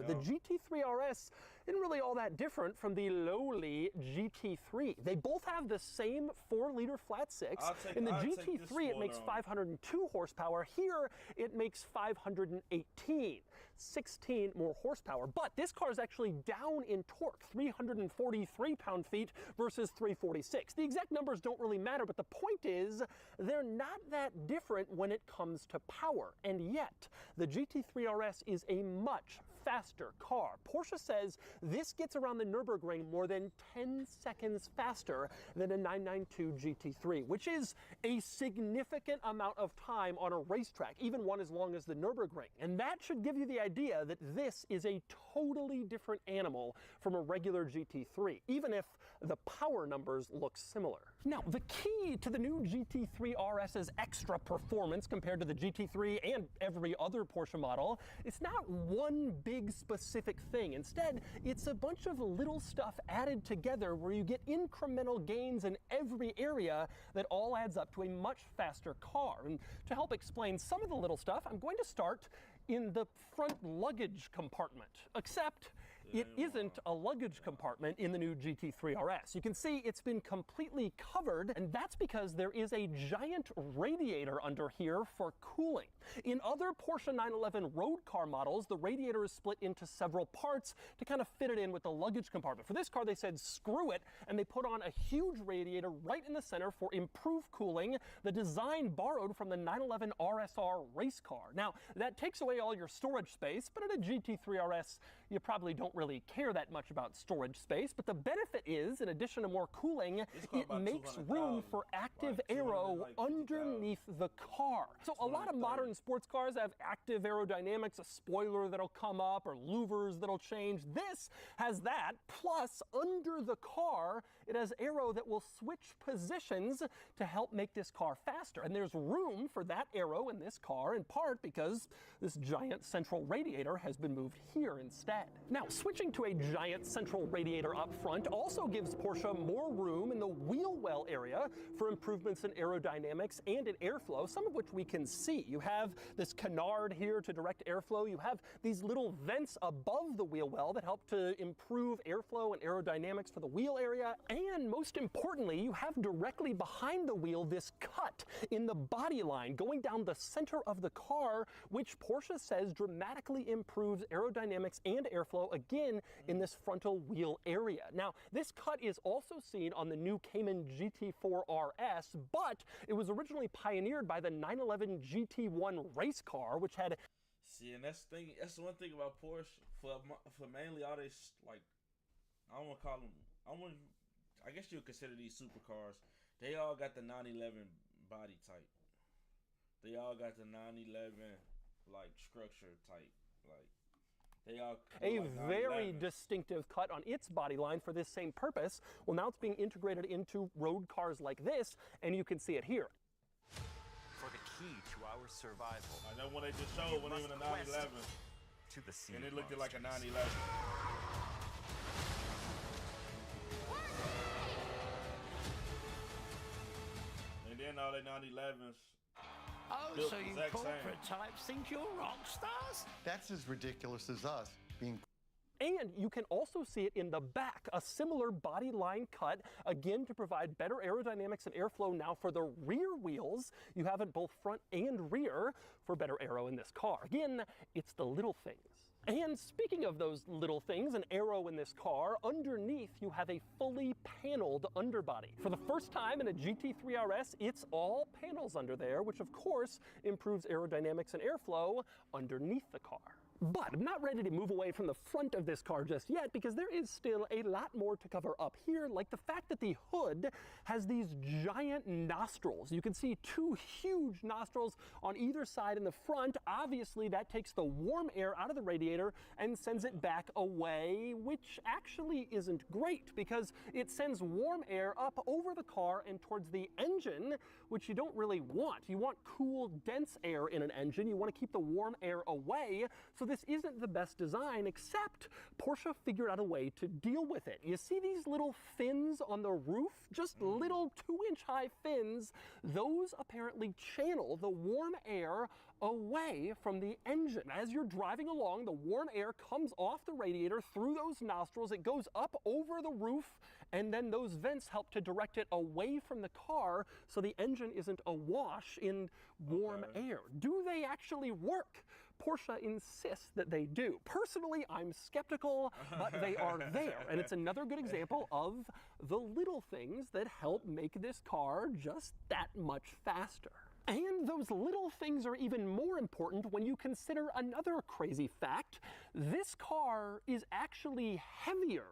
The GT3 RS isn't really all that different from the lowly GT3. They both have the same 4-liter flat six. In the GT3, it makes 502 horsepower. Here, it makes 518. 16 more horsepower. But this car is actually down in torque, 343 pound-feet versus 346. The exact numbers don't really matter, but the point is they're not that different when it comes to power. And yet, the GT3 RS is a much faster car. Porsche says this gets around the Nürburgring more than 10 seconds faster than a 992 GT3, which is a significant amount of time on a racetrack, even one as long as the Nürburgring. And that should give you the idea that this is a totally different animal from a regular GT3, even if the power numbers look similar. Now, the key to the new GT3 RS's extra performance compared to the GT3 and every other Porsche model, it's not one big specific thing. Instead, it's a bunch of little stuff added together where you get incremental gains in every area that all adds up to a much faster car. And to help explain some of the little stuff, I'm going to start in the front luggage compartment, except it isn't a luggage compartment in the new GT3 RS. You can see it's been completely covered, and that's because there is a giant radiator under here for cooling. In other Porsche 911 road car models, the radiator is split into several parts to kind of fit it in with the luggage compartment. For this car, they said screw it, and they put on a huge radiator right in the center for improved cooling, the design borrowed from the 911 RSR race car. Now, that takes away all your storage space, but in a GT3 RS, you probably don't really care that much about storage space, but the benefit is, in addition to more cooling, it makes room for active aero underneath the car. So a lot of modern sports cars have active aerodynamics, a spoiler that'll come up, or louvers that'll change. This has that, plus under the car, it has aero that will switch positions to help make this car faster. And there's room for that aero in this car, in part because this giant central radiator has been moved here instead. Now, switching to a giant central radiator up front also gives Porsche more room in the wheel well area for improvements in aerodynamics and in airflow, some of which we can see. You have this canard here to direct airflow. You have these little vents above the wheel well that help to improve airflow and aerodynamics for the wheel area. And most importantly, you have directly behind the wheel this cut in the body line going down the center of the car, which Porsche says dramatically improves aerodynamics and airflow, again, in this frontal wheel area. Now, this cut is also seen on the new Cayman GT4 RS, but it was originally pioneered by the 911 GT1 race car, which had... See, and that's the one thing about Porsche, for mainly all this, like, I don't want to call them, I guess you would consider these supercars, they all got the 911 body type. They all got the 911, like, structure type, like... A very distinctive cut on its body line for this same purpose. Well, now it's being integrated into road cars like this, and you can see it here. For the key to our survival. I know when they just showed when even a 911. To the sea and it looked like a 911. Then all the 911s. Oh, built so the you exact corporate same. types think you're rock stars? That's as ridiculous as us being. And you can also see it in the back, a similar body line cut, again to provide better aerodynamics and airflow now for the rear wheels. You have it both front and rear for better aero in this car. Again, it's the little things. And speaking of those little things, an aero in this car, underneath you have a fully paneled underbody. For the first time in a GT3 RS, it's all panels under there, which of course improves aerodynamics and airflow underneath the car. But I'm not ready to move away from the front of this car just yet because there is still a lot more to cover up here, like the fact that the hood has these giant nostrils. You can see two huge nostrils on either side in the front. Obviously, that takes the warm air out of the radiator and sends it back away, which actually isn't great because it sends warm air up over the car and towards the engine, which you don't really want. You want cool, dense air in an engine. You want to keep the warm air away. So this isn't the best design, except Porsche figured out a way to deal with it. You see these little fins on the roof? Just little 2-inch high fins. Those apparently channel the warm air away from the engine. As you're driving along, the warm air comes off the radiator through those nostrils. It goes up over the roof, and then those vents help to direct it away from the car so the engine isn't awash in warm air. Do they actually work? Porsche insists that they do. Personally, I'm skeptical, but they are there. And it's another good example of the little things that help make this car just that much faster. And those little things are even more important when you consider another crazy fact. This car is actually heavier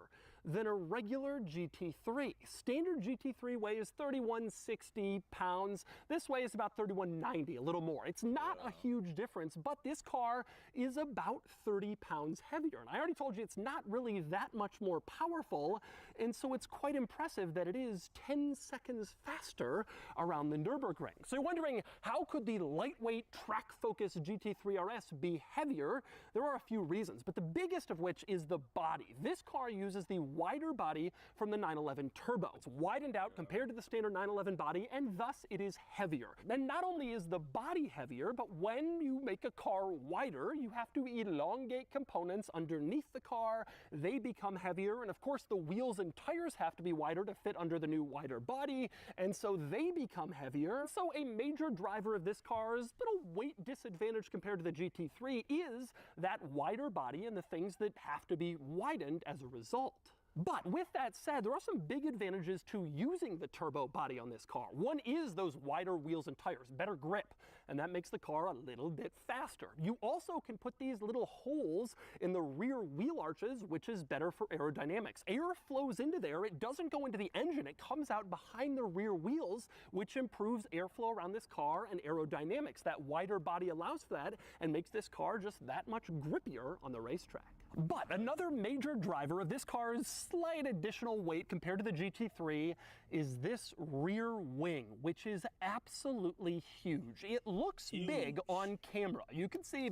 than a regular GT3. Standard GT3 weighs 3,160 pounds. This weighs about 3,190, a little more. It's not a huge difference, but this car is about 30 pounds heavier. And I already told you it's not really that much more powerful, and so it's quite impressive that it is 10 seconds faster around the Nürburgring. So you're wondering, how could the lightweight, track-focused GT3 RS be heavier? There are a few reasons, but the biggest of which is the body. This car uses the wider body from the 911 Turbo. It's widened out compared to the standard 911 body, and thus it is heavier. And not only is the body heavier, but when you make a car wider, you have to elongate components underneath the car. They become heavier, and of course the wheels and tires have to be wider to fit under the new wider body, and so they become heavier. So a major driver of this car's little weight disadvantage compared to the GT3 is that wider body and the things that have to be widened as a result. But with that said, there are some big advantages to using the turbo body on this car. One is those wider wheels and tires, better grip, and that makes the car a little bit faster. You also can put these little holes in the rear wheel arches, which is better for aerodynamics. Air flows into there, it doesn't go into the engine, it comes out behind the rear wheels, which improves airflow around this car and aerodynamics. That wider body allows for that and makes this car just that much grippier on the racetrack. But another major driver of this car's slight additional weight compared to the GT3 is this rear wing, which is absolutely huge. It looks big on camera. You can see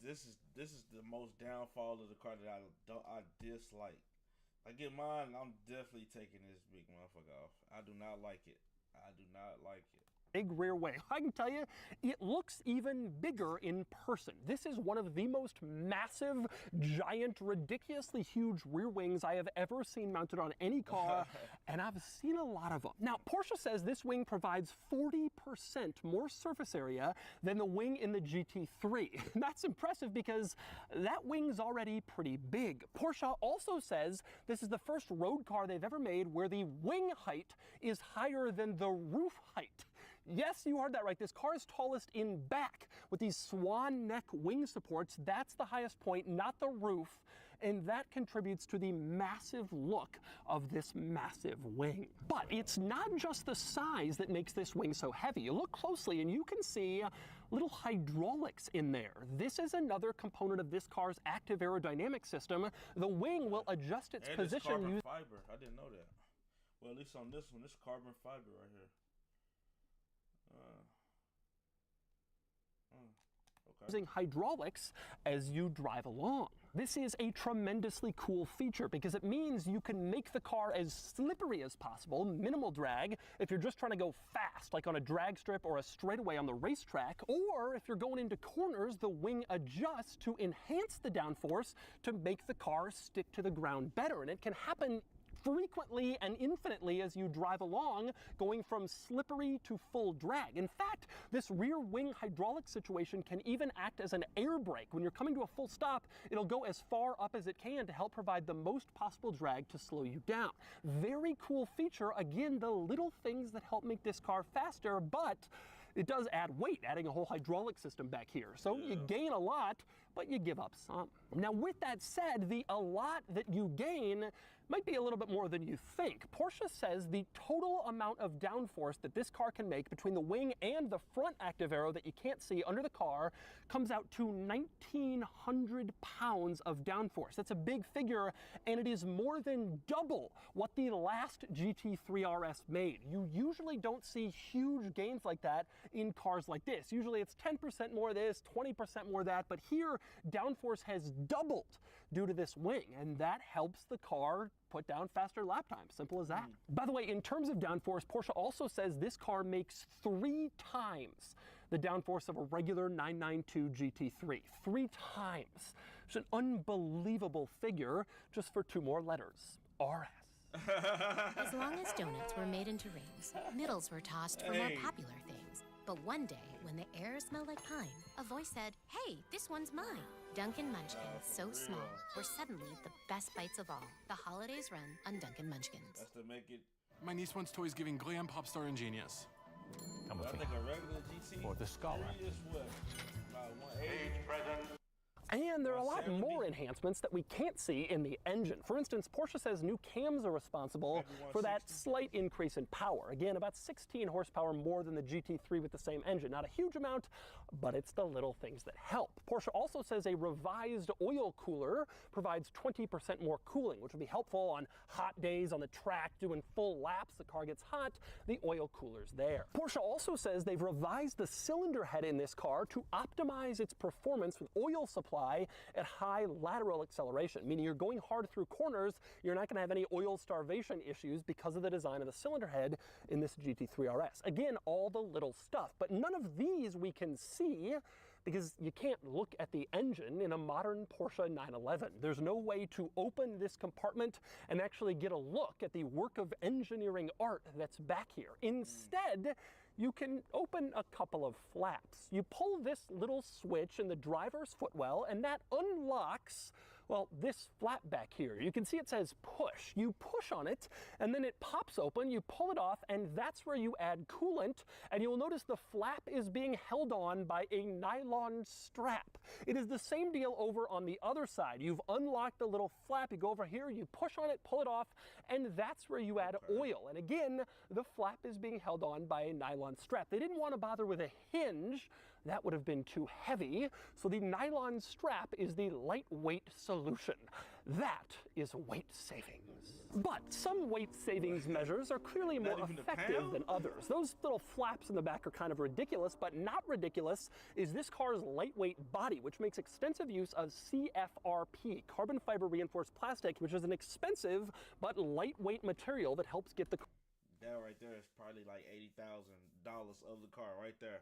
this is the most downfall of the car that I dislike. I get mine, I'm definitely taking this big motherfucker off. I do not like it. I do not like it. Big rear wing. I can tell you, it looks even bigger in person. This is one of the most massive, giant, ridiculously huge rear wings I have ever seen mounted on any car, and I've seen a lot of them. Now, Porsche says this wing provides 40% more surface area than the wing in the GT3. That's impressive because that wing's already pretty big. Porsche also says this is the first road car they've ever made where the wing height is higher than the roof height. Yes, you heard that right. This car is tallest in back with these swan neck wing supports. That's the highest point, not the roof. And that contributes to the massive look of this massive wing. But it's not just the size that makes this wing so heavy. You look closely and you can see little hydraulics in there. This is another component of this car's active aerodynamic system. The wing will adjust its position. It's carbon fiber. I didn't know that. Well, at least on this one, it's carbon fiber right here. using hydraulics as you drive along. This is a tremendously cool feature because it means you can make the car as slippery as possible, minimal drag, if you're just trying to go fast, like on a drag strip or a straightaway on the racetrack, or if you're going into corners, the wing adjusts to enhance the downforce to make the car stick to the ground better. And it can happen frequently and infinitely as you drive along, going from slippery to full drag. In fact, this rear wing hydraulic situation can even act as an air brake. When you're coming to a full stop, it'll go as far up as it can to help provide the most possible drag to slow you down. Very cool feature. Again, the little things that help make this car faster, but it does add weight, adding a whole hydraulic system back here. So you gain a lot, but you give up some. Now, with that said, the a lot that you gain might be a little bit more than you think. Porsche says the total amount of downforce that this car can make between the wing and the front active arrow that you can't see under the car comes out to 1,900 pounds of downforce. That's a big figure, and it is more than double what the last GT3 RS made. You usually don't see huge gains like that in cars like this. Usually it's 10% more this, 20% more that, but here downforce has doubled due to this wing, and that helps the car put down faster lap times. Simple as that. By the way, in terms of downforce, Porsche also says this car makes 3 times the downforce of a regular 992 GT3. 3 times. It's an unbelievable figure just for 2 more letters. RS. As long as donuts were made into rings, middles were tossed for more popular things. But one day, when the air smelled like pine, a voice said, "Hey, this one's mine." Dunkin' Munchkins, so small, were suddenly the best bites of all. The holidays run on Dunkin' Munchkins. That's to make it. My niece wants toys giving glam pop star and genius. Come with me. I think a regular GT or the Scholar. Is what? About 180 present. And there are a lot more enhancements that we can't see in the engine. For instance, Porsche says new cams are responsible for that slight increase in power. Again, about 16 horsepower more than the GT3 with the same engine. Not a huge amount, but it's the little things that help. Porsche also says a revised oil cooler provides 20% more cooling, which will be helpful on hot days on the track, doing full laps. The car gets hot, the oil cooler's there. Porsche also says they've revised the cylinder head in this car to optimize its performance with oil supply at high lateral acceleration, meaning you're going hard through corners, you're not going to have any oil starvation issues because of the design of the cylinder head in this GT3 RS. Again, all the little stuff, but none of these we can see because you can't look at the engine in a modern Porsche 911. There's no way to open this compartment and actually get a look at the work of engineering art that's back here. Instead, you can open a couple of flaps. You pull this little switch in the driver's footwell, and that unlocks, well, this flap back here. You can see it says push. You push on it, and then it pops open, you pull it off, and that's where you add coolant, and you'll notice the flap is being held on by a nylon strap. It is the same deal over on the other side. You've unlocked the little flap, you go over here, you push on it, pull it off, and that's where you add oil. And again, the flap is being held on by a nylon strap. They didn't want to bother with a hinge. That would have been too heavy. So the nylon strap is the lightweight solution. That is weight savings. But some weight savings measures are clearly more effective than others. Those little flaps in the back are kind of ridiculous, but not ridiculous is this car's lightweight body, which makes extensive use of CFRP, carbon fiber reinforced plastic, which is an expensive but lightweight material that helps get the... That right there is probably like $80,000 of the car right there.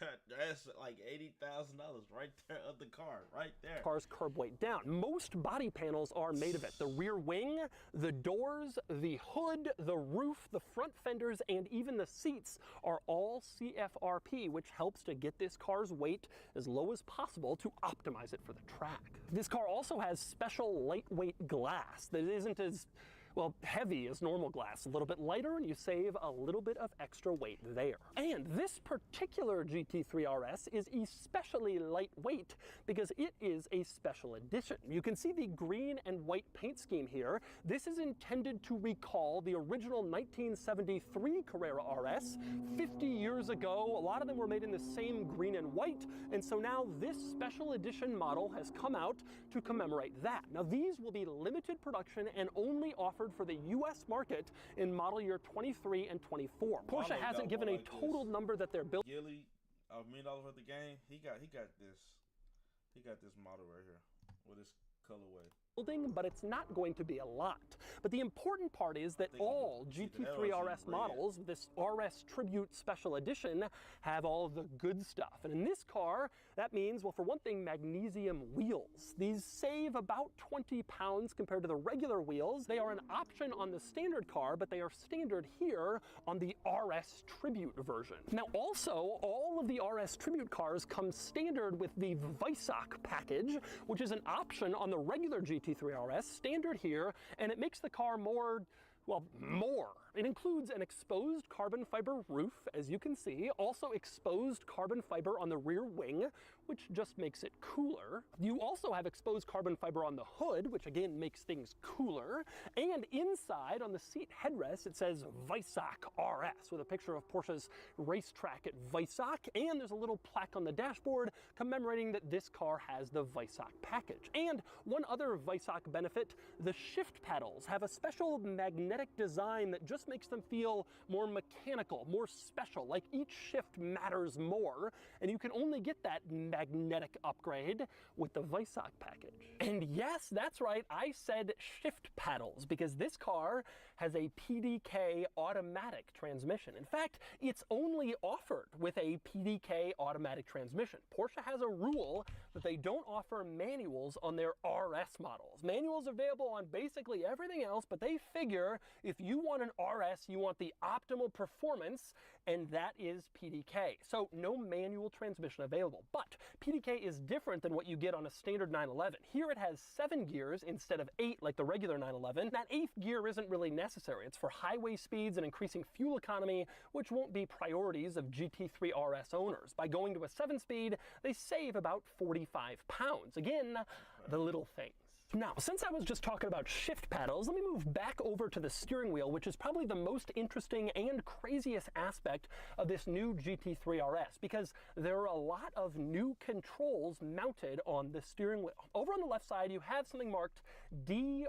That's like $80,000 right there of the car, right there. Car's curb weight down. Most body panels are made of it. The rear wing, the doors, the hood, the roof, the front fenders, and even the seats are all CFRP, which helps to get this car's weight as low as possible to optimize it for the track. This car also has special lightweight glass that isn't as well, heavy as normal glass, a little bit lighter, and you save a little bit of extra weight there. And this particular GT3 RS is especially lightweight because it is a special edition. You can see the green and white paint scheme here. This is intended to recall the original 1973 Carrera RS 50 years ago. A lot of them were made in the same green and white, and so now this special edition model has come out to commemorate that. Now these will be limited production and only offered for the US market in model year 23 and 24. Porsche hasn't given a total number that they're building. Gilly $1 million worth of game, he got this model right here with this colorway. But it's not going to be a lot. But the important part is that all GT3 RS models, this RS Tribute Special Edition, have all of the good stuff. And in this car, that means, well, for one thing, magnesium wheels. These save about 20 pounds compared to the regular wheels. They are an option on the standard car, but they are standard here on the RS Tribute version. Now, also, all of the RS Tribute cars come standard with the Weissach package, which is an option on the regular GT3 RS, standard here, and it makes the car more. It includes an exposed carbon fiber roof, as you can see, also exposed carbon fiber on the rear wing, which just makes it cooler. You also have exposed carbon fiber on the hood, which again makes things cooler. And inside on the seat headrest, it says Weissach RS with a picture of Porsche's racetrack at Weissach. And there's a little plaque on the dashboard commemorating that this car has the Weissach package. And one other Weissach benefit, the shift paddles have a special magnetic design that just makes them feel more mechanical, more special, like each shift matters more, and you can only get that magnetic upgrade with the Weissach package. And yes, that's right, I said shift paddles, because this car has a PDK automatic transmission. In fact, it's only offered with a PDK automatic transmission. Porsche has a rule that they don't offer manuals on their RS models. Manuals are available on basically everything else, but they figure if you want an RS, you want the optimal performance, and that is PDK. So no manual transmission available. But PDK is different than what you get on a standard 911. Here it has 7 gears instead of 8 like the regular 911. That 8th gear isn't really necessary. It's for highway speeds and increasing fuel economy, which won't be priorities of GT3 RS owners. By going to a 7-speed, they save about 45 pounds. Again, the little things. Now, since I was just talking about shift paddles, let me move back over to the steering wheel, which is probably the most interesting and craziest aspect of this new GT3 RS, because there are a lot of new controls mounted on the steering wheel. Over on the left side, you have something marked DRS.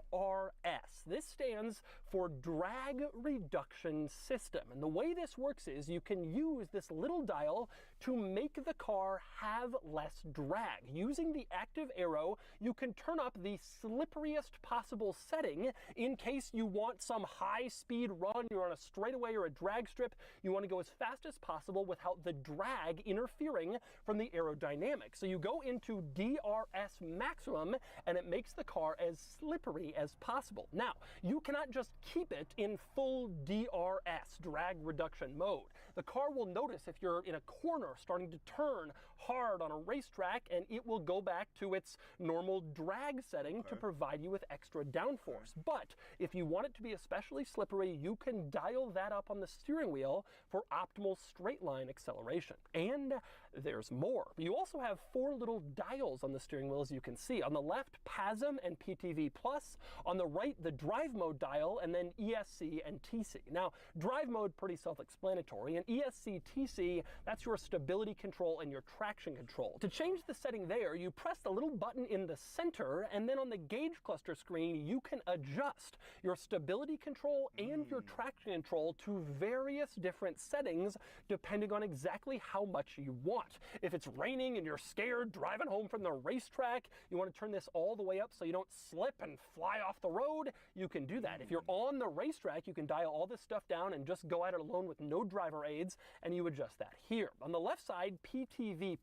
This stands for Drag Reduction System. And the way this works is you can use this little dial to make the car have less drag. Using the active arrow, you can turn up the slipperiest possible setting in case you want some high-speed run, you're on a straightaway or a drag strip, you want to go as fast as possible without the drag interfering from the aerodynamics. So you go into DRS maximum, and it makes the car as slippery as possible. Now, you cannot just keep it in full DRS, drag reduction mode. The car will notice if you're in a corner starting to turn hard on a racetrack, and it will go back to its normal drag setting to provide you with extra downforce. But if you want it to be especially slippery, you can dial that up on the steering wheel for optimal straight line acceleration. And there's more. You also have 4 little dials on the steering wheel, as you can see. On the left, PASM and PTV+. On the right, the drive mode dial, and then ESC and TC. Now, drive mode, pretty self-explanatory, and ESC, TC, that's your stability control and your traction control. To change the setting there, you press the little button in the center, and then on the gauge cluster screen, you can adjust your stability control and your traction control to various different settings depending on exactly how much you want. If it's raining and you're scared driving home from the racetrack, you want to turn this all the way up so you don't slip and fly off the road, you can do that. If you're on the racetrack, you can dial all this stuff down and just go at it alone with no driver aids, and you adjust that here. On the left side, PTV+,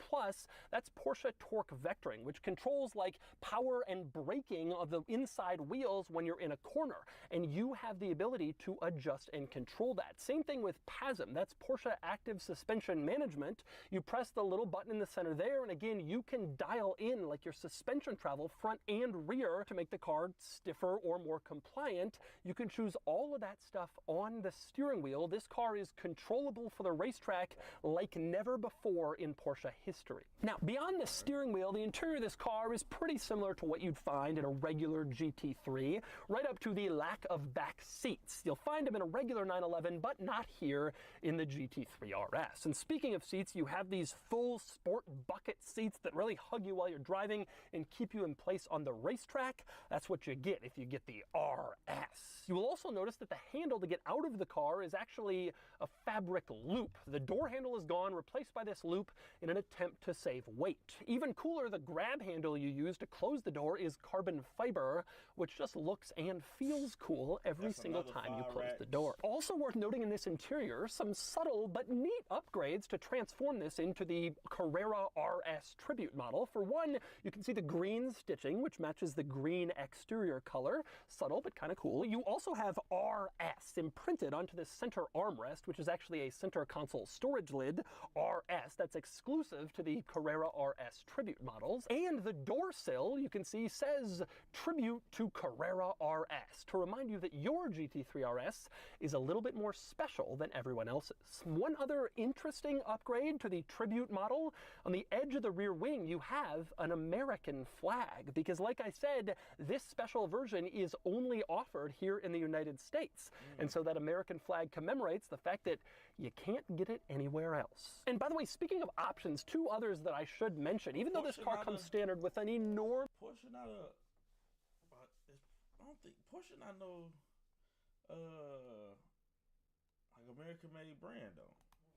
that's Porsche Torque Vectoring, which controls like power and braking of the inside wheels when you're in a corner, and you have the ability to adjust and control that. Same thing with PASM, that's Porsche Active Suspension Management. You press the little button in the center there, and again, you can dial in like your suspension travel front and rear to make the car stiffer or more compliant. You can choose all of that stuff on the steering wheel. This car is controllable for the racetrack like never before in Porsche history. Now, beyond the steering wheel, the interior of this car is pretty similar to what you'd find in a regular GT3, right up to the lack of back seats. You'll find them in a regular 911, but not here in the GT3 RS. And speaking of seats, you have these full sport bucket seats that really hug you while you're driving and keep you in place on the racetrack. That's what you get if you get the RS. You will also notice that the handle to get out of the car is actually a fabric loop. The door handle is gone, replaced by this loop in an attempt to save weight. Even cooler, the grab handle you use to close the door is carbon fiber, which just looks and feels cool every single time you close the door. Also worth noting in this interior, some subtle but neat upgrades to transform this into the Carrera RS Tribute model. For one, you can see the green stitching, which matches the green exterior color. Subtle, but kind of cool. You also have RS imprinted onto this center armrest, which is actually a center console storage lid, RS, that's exclusive to the Carrera RS Tribute models. And the door sill, you can see, says Tribute to Carrera RS, to remind you that your GT3 RS is a little bit more special than everyone else's. One other interesting upgrade to the Tribute model, on the edge of the rear wing you have an American flag, because like I said, this special version is only offered here in the United States. And so that American flag commemorates the fact that you can't get it anywhere else. And by the way, speaking of options, two others that I should mention, even though this car comes standard with an enormous... Porsche not a... I don't think... Porsche not no... like American-made brand, though.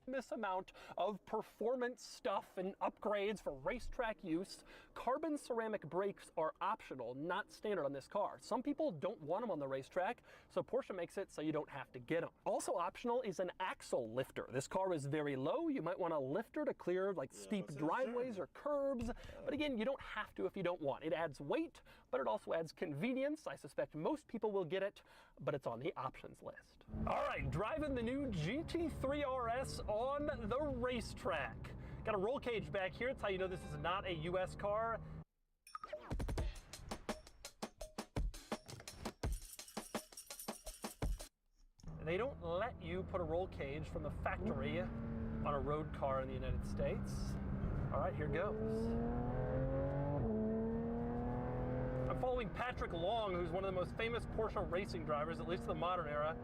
This amount of performance stuff and upgrades for racetrack use. Carbon ceramic brakes are optional, not standard on this car. Some people don't want them on the racetrack, so Porsche makes it so you don't have to get them. Also optional is an axle lifter. This car is very low. You might want a lifter to clear like steep driveways or curbs, but again, you don't have to if you don't want. It adds weight, but it also adds convenience. I suspect most people will get it, but it's on the options list. All right, driving the new GT3 RS on the racetrack. Got a roll cage back here. It's how you know this is not a US car. They don't let you put a roll cage from the factory on a road car in the United States. All right, here goes. I'm following Patrick Long, who's one of the most famous Porsche racing drivers, at least in the modern era.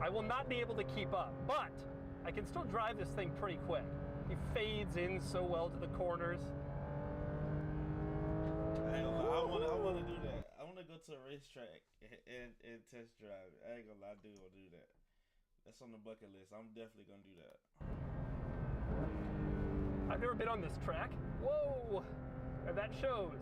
I will not be able to keep up, but I can still drive this thing pretty quick. He fades in so well to the corners. I want to do that. I want to go to a racetrack and test drive. I ain't gonna lie, I do want to do that. That's on the bucket list. I'm definitely gonna do that. I've never been on this track. Whoa, and that shows.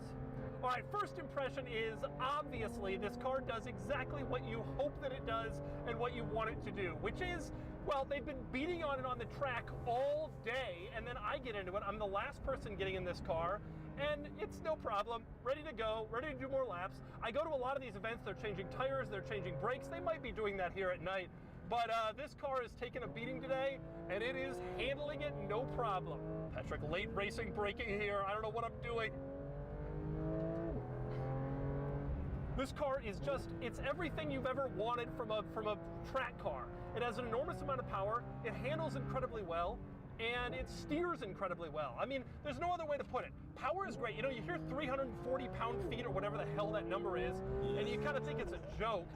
All right, first impression is obviously this car does exactly what you hope that it does and what you want it to do, which is, well, they've been beating on it on the track all day, and then I get into it. I'm the last person getting in this car, and it's no problem. Ready to go, ready to do more laps. I go to a lot of these events, they're changing tires, they're changing brakes. They might be doing that here at night, but this car is taking a beating today, and it is handling it no problem. Patrick, late racing braking here. I don't know what I'm doing. This car is just, it's everything you've ever wanted from a track car. It has an enormous amount of power, it handles incredibly well, and it steers incredibly well. I mean, there's no other way to put it. Power is great. You know, you hear 340 pound-feet or whatever the hell that number is, and you kind of think it's a joke.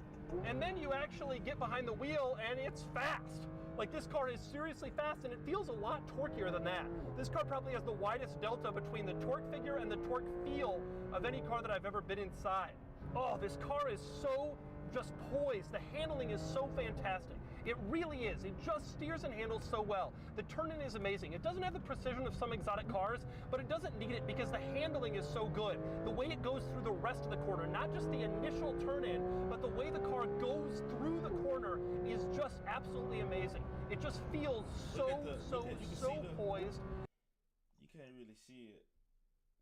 And then you actually get behind the wheel and it's fast. Like, this car is seriously fast, and it feels a lot torquier than that. This car probably has the widest delta between the torque figure and the torque feel of any car that I've ever been inside. Oh, this car is so just poised. The handling is so fantastic. It really is. It just steers and handles so well. The turn-in is amazing. It doesn't have the precision of some exotic cars, but it doesn't need it because the handling is so good. The way it goes through the rest of the corner, not just the initial turn-in, but the way the car goes through the corner is just absolutely amazing. It just feels so poised. You can't really see it,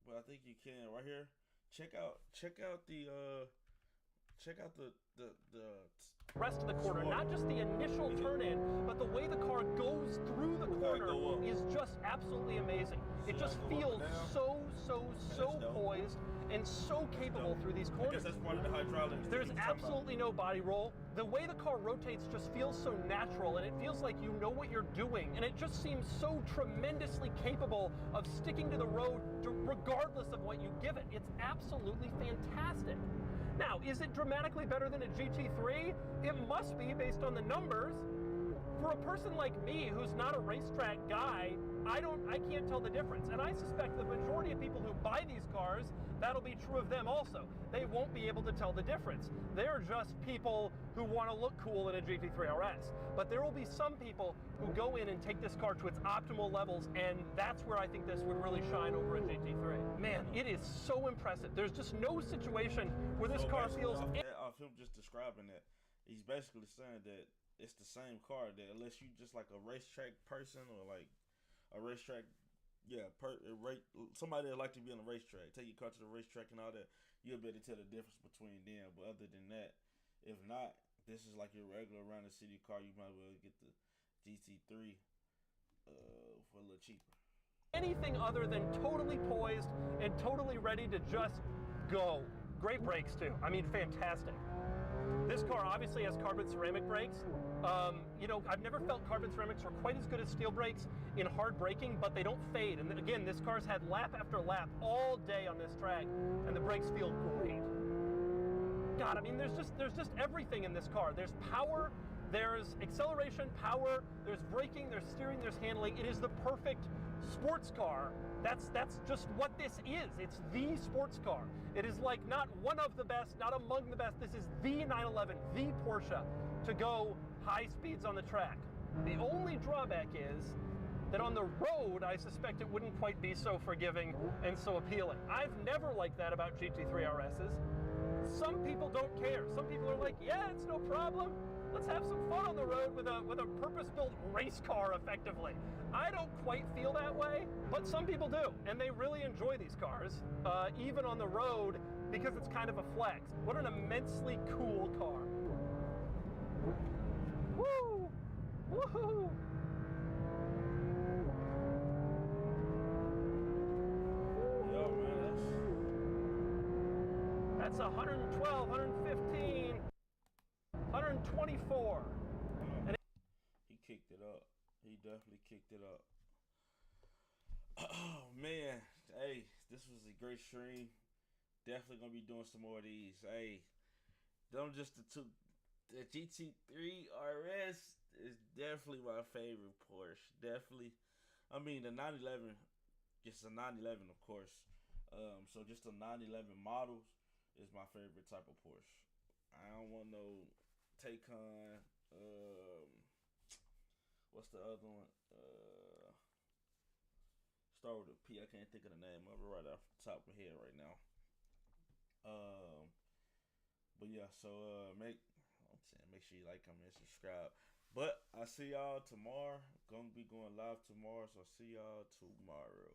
but I think you can right here. Check out the rest of the corner, not just the initial turn-in, but the way the car goes through the corner is just absolutely amazing. It just feels so poised and so capable through these corners. I guess that's part of the hydraulics. There's absolutely no body roll. The way the car rotates just feels so natural, and it feels like you know what you're doing, and it just seems so tremendously capable of sticking to the road regardless of what you give it. It's absolutely fantastic. Now, is it dramatically better than a GT3? It must be based on the numbers. For a person like me who's not a racetrack guy, I can't tell the difference. And I suspect the majority of people who buy these cars, that'll be true of them also. They won't be able to tell the difference. They're just people who want to look cool in a GT3 RS. But there will be some people who go in and take this car to its optimal levels, and that's where I think this would really shine over a GT3. Man, it is so impressive. There's just no situation where this car feels... Off him just describing that, he's basically saying that it's the same car, that unless you just like a racetrack person or like a racetrack, somebody that like to be on a racetrack, take your car to the racetrack and all that, you'll be able to tell the difference between them. But other than that, if not, this is like your regular around the city car. You might as well get the GT3 for a little cheaper. Anything other than totally poised and totally ready to just go. Great brakes too. I mean, fantastic. This car obviously has carbon ceramic brakes. You know, I've never felt carbon ceramics are quite as good as steel brakes in hard braking, but they don't fade. And again, this car's had lap after lap all day on this track, and the brakes feel great. God, I mean, there's just everything in this car. There's power, there's acceleration, power, there's braking, there's steering, there's handling. It is the perfect sports car. That's just what this is. It's the sports car. It is like not one of the best, not among the best. This is the 911, the Porsche to go high speeds on the track. The only drawback is that on the road, I suspect it wouldn't quite be so forgiving and so appealing. I've never liked that about GT3 RSs. Some people don't care. Some people are like, yeah, it's no problem. Let's have some fun on the road with a purpose-built race car, effectively. I don't quite feel that way, but some people do, and they really enjoy these cars, even on the road, because it's kind of a flex. What an immensely cool car. Woo! Woohoo! Yo, man, that's 112, 115. 124. And he kicked it up. He definitely kicked it up. Oh man, hey, this was a great stream. Definitely gonna be doing some more of these. Hey, them just the two. The GT3 RS is definitely my favorite Porsche. Definitely. I mean, the 911, just a 911, of course. So just the 911 models is my favorite type of Porsche. I don't want no Taycan, what's the other one? Start with a P. I can't think of the name of it right off the top of my head right now. But yeah, so make sure you like, comment, subscribe. But I see y'all tomorrow. Gonna be going live tomorrow, so I'll see y'all tomorrow.